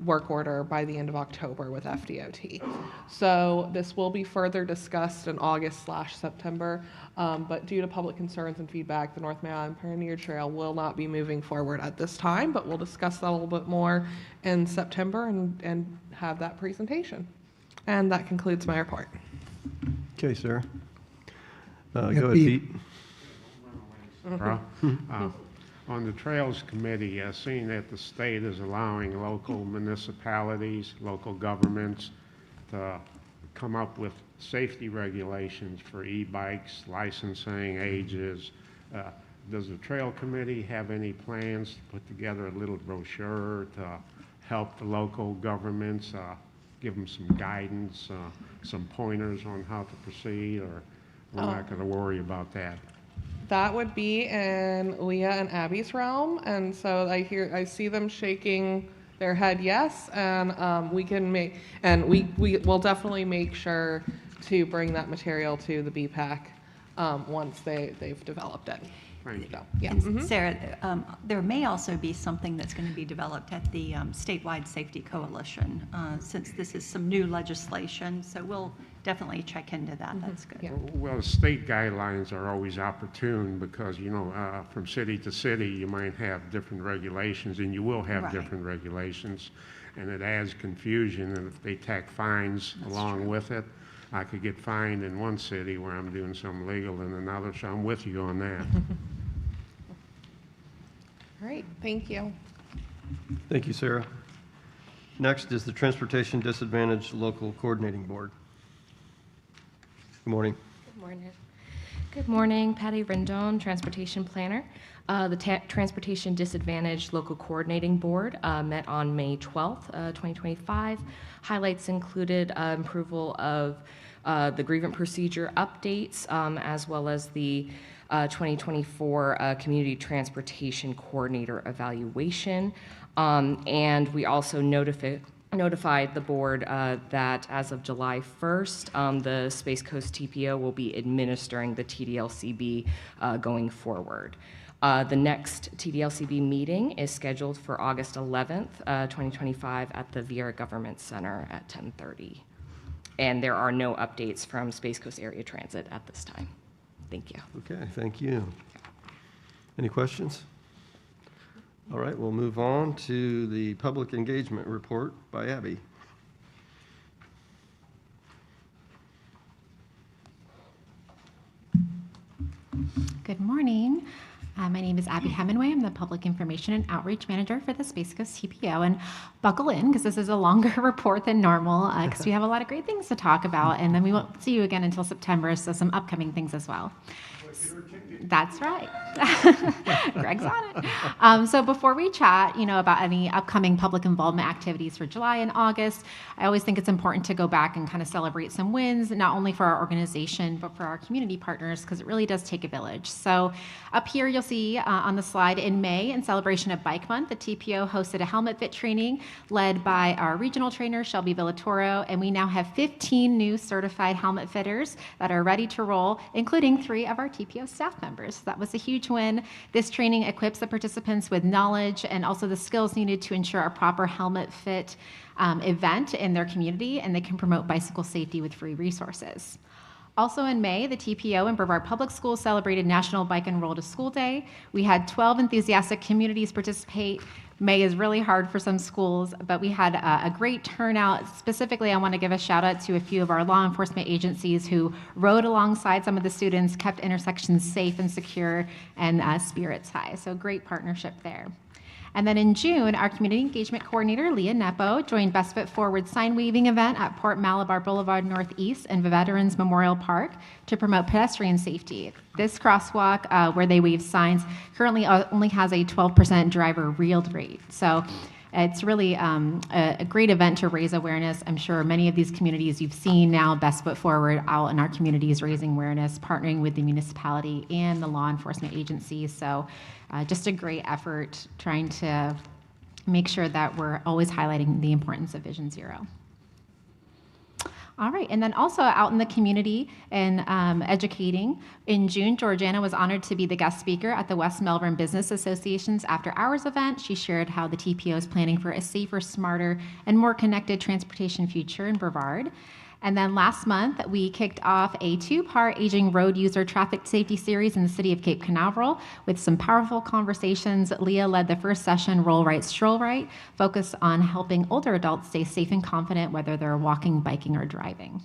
work order by the end of October with FDOT. So this will be further discussed in August/September, but due to public concerns and feedback, the North Merritt Island Pioneer Trail will not be moving forward at this time, but we'll discuss that a little bit more in September and have that presentation. And that concludes my report. Okay, Sarah. Go Yeah, ahead, Pete. Pete. On the Trails Committee, seeing that the state is allowing local municipalities, local governments to come up with safety regulations for e-bikes, licensing, ages, does the Trail Committee have any plans to put together a little brochure to help the local governments, give them some guidance, some pointers on how to proceed, or we're not going to worry about that? That would be in Leah and Abby's realm, and so I see them shaking their head yes, and we can make, and we will definitely make sure to bring that material to the BPAC once they've developed it. Thank you. Yeah. And Sarah, there may also be something that's going to be developed at the Statewide Safety Coalition, since this is some new legislation, so we'll definitely check into that. That's good. Yeah. Well, the state guidelines are always opportune because, you know, from city to city, you might have different regulations, and you will have Right. different regulations, and it adds confusion, and if they tack fines along with it, I could get fined in one city where I'm doing something legal in another, so I'm with you on that. All right, thank you. Thank you, Sarah. Next is the Transportation Disadvantaged Local Coordinating Board. Good morning. Good morning. Good morning, Patty Rendon, Transportation Planner. The Transportation Disadvantaged Local Coordinating Board met on May 12th, 2025. Highlights included approval of the grievance procedure updates, as well as the 2024 Community Transportation Coordinator evaluation. And we also notified the board that as of July 1st, the Space Coast TPO will be administering the TDLCB going forward. The next TDLCB meeting is scheduled for August 11th, 2025 at the Viera Government Center at 10:30. And there are no updates from Space Coast Area Transit at this time. Thank you. Okay, thank you. Any questions? All right, we'll move on to the public engagement report by Abby. Good morning. My name is Abby Hemingway. I'm the Public Information and Outreach Manager for the Space Coast TPO. And buckle in, because this is a longer report than normal, because we have a lot of great things to talk about. And then we won't see you again until September, so some upcoming things as well. That's right. Greg's on it. So before we chat, about any upcoming public involvement activities for July and August, I always think it's important to go back and kind of celebrate some wins, not only for our organization, but for our community partners, because it really does take a village. So up here, you'll see on the slide, in May, in celebration of Bike Month, the TPO hosted a helmet fit training led by our regional trainer, Shelby Villatoro, and we now have 15 new certified helmet fitters that are ready to roll, including 3 of our TPO staff members. That was a huge win. This training equips the participants with knowledge and also the skills needed to ensure a proper helmet fit event in their community, and they can promote bicycle safety with free resources. Also in May, the TPO and Brevard Public Schools celebrated National Bike and Roll to School Day. We had 12 enthusiastic communities participate. May is really hard for some schools, but we had a great turnout. Specifically, I want to give a shout out to a few of our law enforcement agencies who rode alongside some of the students, kept intersections safe and secure, and spirits high. So great partnership there. And then in June, our community engagement coordinator, Leah Nepo, joined Best Foot Forward sign waving event at Port Malabar Boulevard Northeast and Veterans Memorial Park to promote pedestrian safety. This crosswalk, where they wave signs, currently only has a 12% driver yield rate. So it's really a great event to raise awareness. I'm sure many of these communities you've seen now Best Foot Forward out in our communities raising awareness, partnering with the municipality and the law enforcement agencies. So just a great effort trying to make sure that we're always highlighting the importance of Vision Zero. All right, and then also out in the community and educating, in June, Georgiana was honored to be the guest speaker at the West Melbourne Business Association's After Hours event. She shared how the TPO is planning for a safer, smarter, and more connected transportation future in Brevard. And then last month, we kicked off a 2-part Aging Road User Traffic Safety Series in the city of Cape Canaveral with some powerful conversations. Leah led the first session, Roll Right, Stroll Right, focused on helping older adults stay safe and confident, whether they're walking, biking, or driving.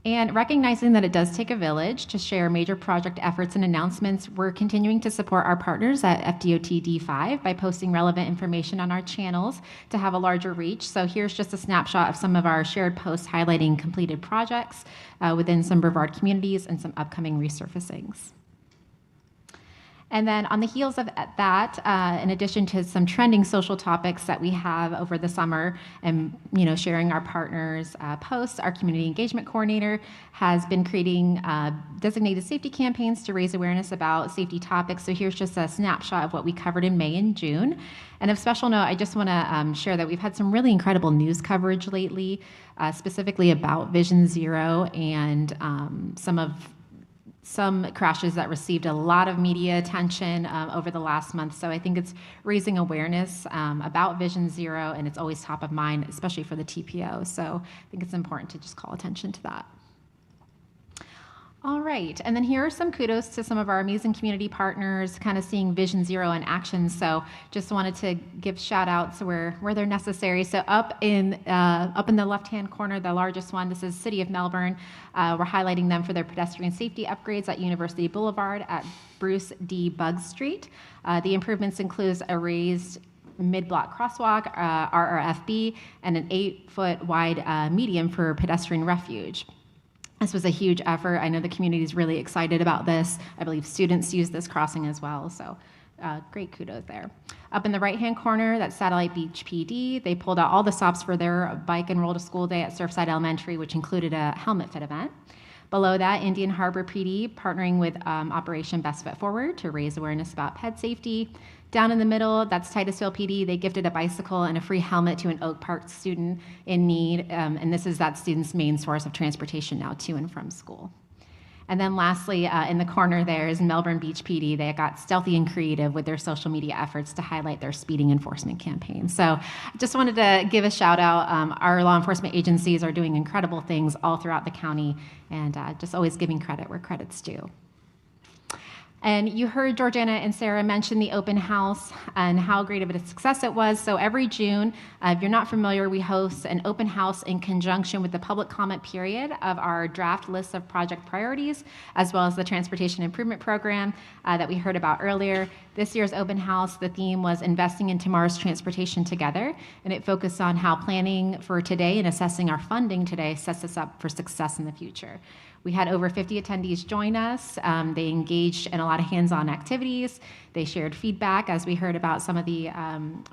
And recognizing that it does take a village to share major project efforts and announcements, we're continuing to support our partners at FDOT D5 by posting relevant information on our channels to have a larger reach. So here's just a snapshot of some of our shared posts highlighting completed projects within some Brevard communities and some upcoming resurfacings. And then on the heels of that, in addition to some trending social topics that we have over the summer and sharing our partners' posts, our community engagement coordinator has been creating designated safety campaigns to raise awareness about safety topics. So here's just a snapshot of what we covered in May and June. And of special note, I just want to share that we've had some really incredible news coverage lately, specifically about Vision Zero and some crashes that received a lot of media attention over the last month. So I think it's raising awareness about Vision Zero, and it's always top of mind, especially for the TPO. So I think it's important to just call attention to that. All right, and then here are some kudos to some of our amazing community partners, kind of seeing Vision Zero in action. So just wanted to give shout outs where they're necessary. So up in the left-hand corner, the largest one, this is City of Melbourne. We're highlighting them for their pedestrian safety upgrades at University Boulevard at Bruce D. Bugg Street. The improvements include a raised mid-block crosswalk, RRFB, and an 8-foot wide median for pedestrian refuge. This was a huge effort. I know the community is really excited about this. I believe students use this crossing as well, so great kudos there. Up in the right-hand corner, that's Satellite Beach PD. They pulled out all the stops for their Bike and Roll to School Day at Surfside Elementary, which included a helmet fit event. Below that, Indian Harbor PD partnering with Operation Best Foot Forward to raise awareness about pet safety. Down in the middle, that's Titusville PD. They gifted a bicycle and a free helmet to an Oak Park student in need, and this is that student's main source of transportation now to and from school. And then lastly, in the corner there is Melbourne Beach PD. They got stealthy and creative with their social media efforts to highlight their speeding enforcement campaign. So I just wanted to give a shout out. Our law enforcement agencies are doing incredible things all throughout the county, and just always giving credit where credit's due. And you heard Georgiana and Sarah mention the open house and how great of a success it was. So every June, if you're not familiar, we host an open house in conjunction with the public comment period of our draft list of project priorities, as well as the transportation improvement program that we heard about earlier. This year's open house, the theme was investing in tomorrow's transportation together, and it focused on how planning for today and assessing our funding today sets us up for success in the future. We had over 50 attendees join us. They engaged in a lot of hands-on activities. They shared feedback, as we heard about some of the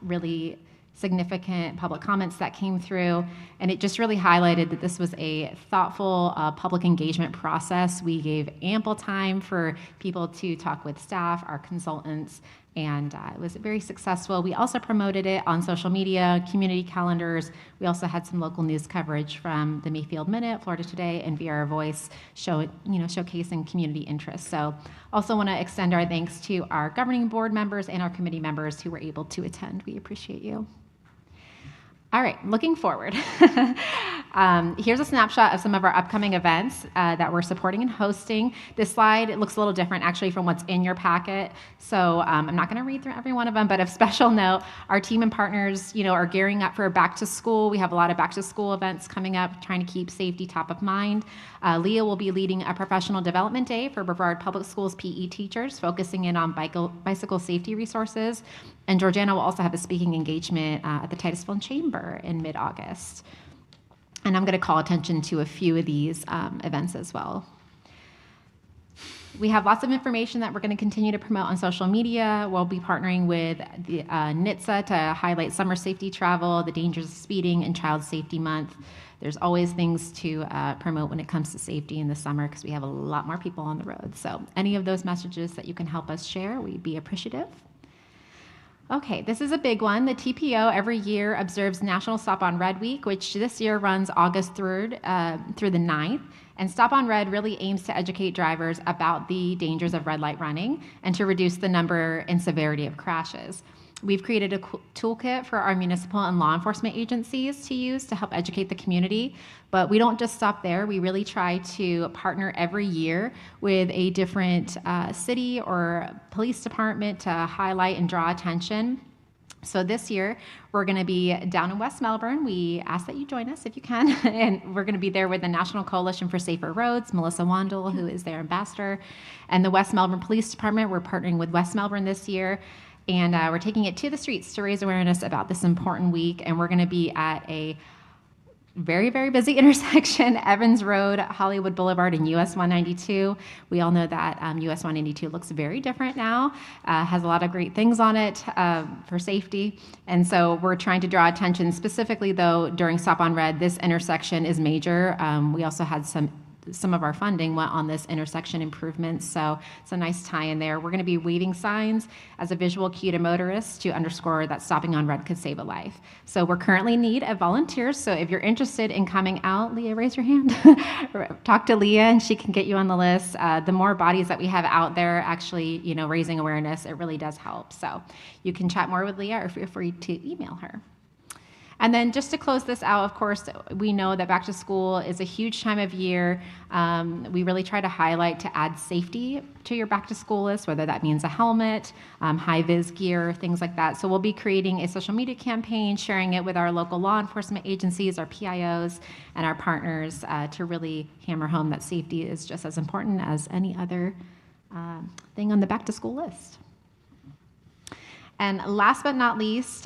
really significant public comments that came through. And it just really highlighted that this was a thoughtful public engagement process. We gave ample time for people to talk with staff, our consultants, and it was very successful. We also promoted it on social media, community calendars. We also had some local news coverage from the Mayfield Minute, Florida Today, and via our Voice, showcasing community interest. So also want to extend our thanks to our governing board members and our committee members who were able to attend. We appreciate you. All right, looking forward. Here's a snapshot of some of our upcoming events that we're supporting and hosting. This slide, it looks a little different actually from what's in your packet. So I'm not gonna read through every one of them, but of special note, our team and partners, are gearing up for back to school. We have a lot of back to school events coming up, trying to keep safety top of mind. Leah will be leading a professional development day for Brevard Public Schools PE teachers, focusing in on bicycle safety resources. And Georgiana will also have a speaking engagement at the Titusville Chamber in mid-August. And I'm going to call attention to a few of these events as well. We have lots of information that we're going to continue to promote on social media. We'll be partnering with the NHTSA to highlight summer safety travel, the dangers of speeding, and Child Safety Month. There's always things to promote when it comes to safety in the summer because we have a lot more people on the road. So any of those messages that you can help us share, we'd be appreciative. Okay, this is a big one. The TPO every year observes National Stop on Red Week, which this year runs August 3rd through the 9th. And Stop on Red really aims to educate drivers about the dangers of red light running and to reduce the number and severity of crashes. We've created a toolkit for our municipal and law enforcement agencies to use to help educate the community. But we don't just stop there. We really try to partner every year with a different city or police department to highlight and draw attention. So this year, we're going to be down in West Melbourne. We ask that you join us if you can. And we're going to be there with the National Coalition for Safer Roads, Melissa Wandel, who is their ambassador. And the West Melbourne Police Department, we're partnering with West Melbourne this year. And we're taking it to the streets to raise awareness about this important week. And we're going to be at a very, very busy intersection, Evans Road, Hollywood Boulevard, and US 192. We all know that US 192 looks very different now, has a lot of great things on it for safety. And so we're trying to draw attention specifically, though, during Stop on Red, this intersection is major. We also had some of our funding went on this intersection improvements, so it's a nice tie in there. We're going to be waving signs as a visual cue to motorists to underscore that stopping on red could save a life. So we're currently in need of volunteers, so if you're interested in coming out, Leah, raise your hand. Talk to Leah and she can get you on the list. The more bodies that we have out there actually, raising awareness, it really does help. So you can chat more with Leah or feel free to email her. And then just to close this out, of course, we know that back to school is a huge time of year. We really try to highlight to add safety to your back to school list, whether that means a helmet, high-vis gear, things like that. So we'll be creating a social media campaign, sharing it with our local law enforcement agencies, our PIOs, and our partners to really hammer home that safety is just as important as any other thing on the back to school list. And last but not least,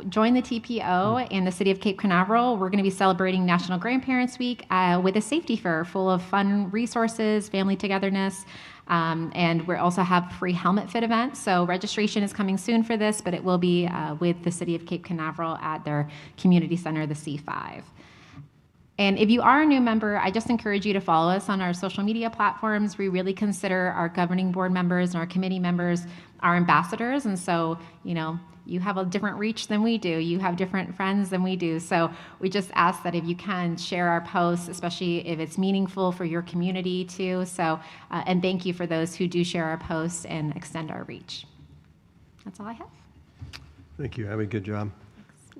join the TPO and the City of Cape Canaveral. We're going to be celebrating National Grandparents Week with a safety fair full of fun resources, family togetherness, and we also have free helmet fit events. So registration is coming soon for this, but it will be with the City of Cape Canaveral at their community center, the C5. And if you are a new member, I just encourage you to follow us on our social media platforms. We really consider our governing board members and our committee members our ambassadors. And so, you have a different reach than we do. You have different friends than we do. So we just ask that if you can share our posts, especially if it's meaningful for your community too. So, and thank you for those who do share our posts and extend our reach. That's all I have. Thank you, Abby. Good job.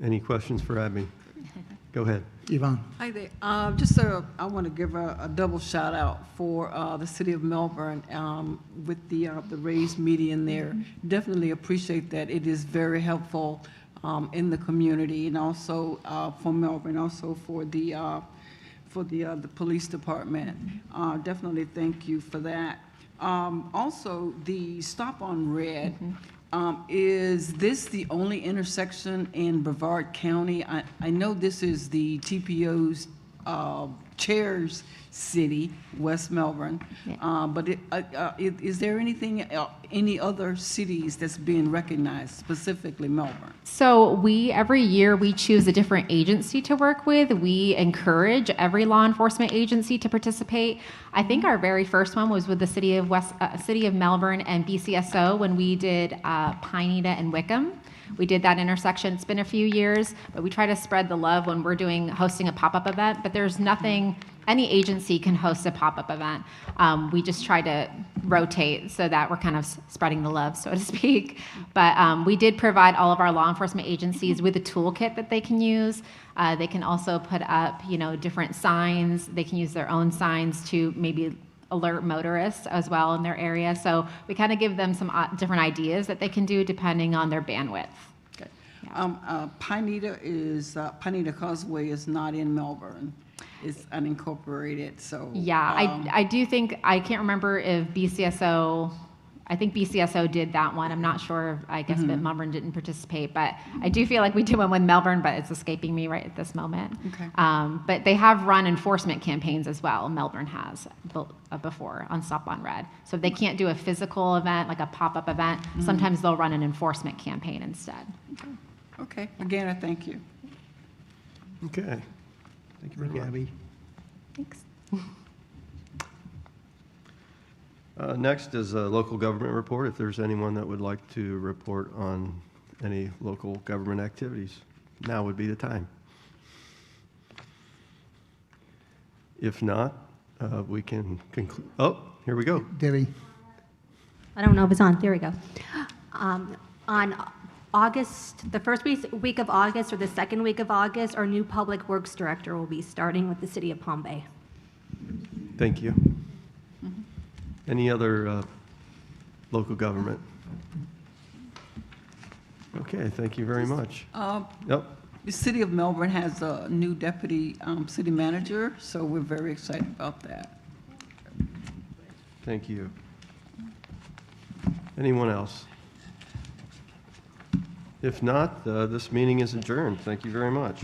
Any questions for Abby? Go ahead. Yvonne. Hi there. I want to give a double shout out for the city of Melbourne with the raised median there. Definitely appreciate that. It is very helpful in the community and also for Melbourne, also for the police department. Definitely thank you for that. Also, the stop on red. Is this the only intersection in Brevard County? I know this is the TPO's chair's city, West Melbourne, but is there any other cities that's being recognized, specifically Melbourne? So every year we choose a different agency to work with. We encourage every law enforcement agency to participate. I think our very first one was with the city of Melbourne and BCSO when we did Pineda and Wickham. We did that intersection. It's been a few years, but we try to spread the love when we're hosting a pop-up event, but there's nothing, any agency can host a pop-up event. We just try to rotate so that we're kind of spreading the love, so to speak. But we did provide all of our law enforcement agencies with a toolkit that they can use. They can also put up, different signs. They can use their own signs to maybe alert motorists as well in their area. So we kind of give them some different ideas that they can do depending on their bandwidth. Okay. Pineda Causeway is not in Melbourne. It's unincorporated, so. Yeah, I do think, I can't remember if BCSO, I think BCSO did that one. I'm not sure, I guess, but Melbourne didn't participate. But I do feel like we did one with Melbourne, but it's escaping me right at this moment. Okay. But they have run enforcement campaigns as well. Melbourne has before on Stop on Red. So if they can't do a physical event, like a pop-up event, sometimes they'll run an enforcement campaign instead. Okay. Again, I thank you. Okay. Thank you very much. Abby. Thanks. Next is a local government report. If there's anyone that would like to report on any local government activities, now would be the time. If not, we can conclude. Oh, here we go. Debbie. I don't know if it's on. There we go. On August, the first week of August or the second week of August, our new Public Works Director will be starting with the City of Palm Bay. Thank you. Any other local government? Okay, thank you very much. Yep. The city of Melbourne has a new deputy city manager, so we're very excited about that. Thank you. Anyone else? If not, this meeting is adjourned. Thank you very much.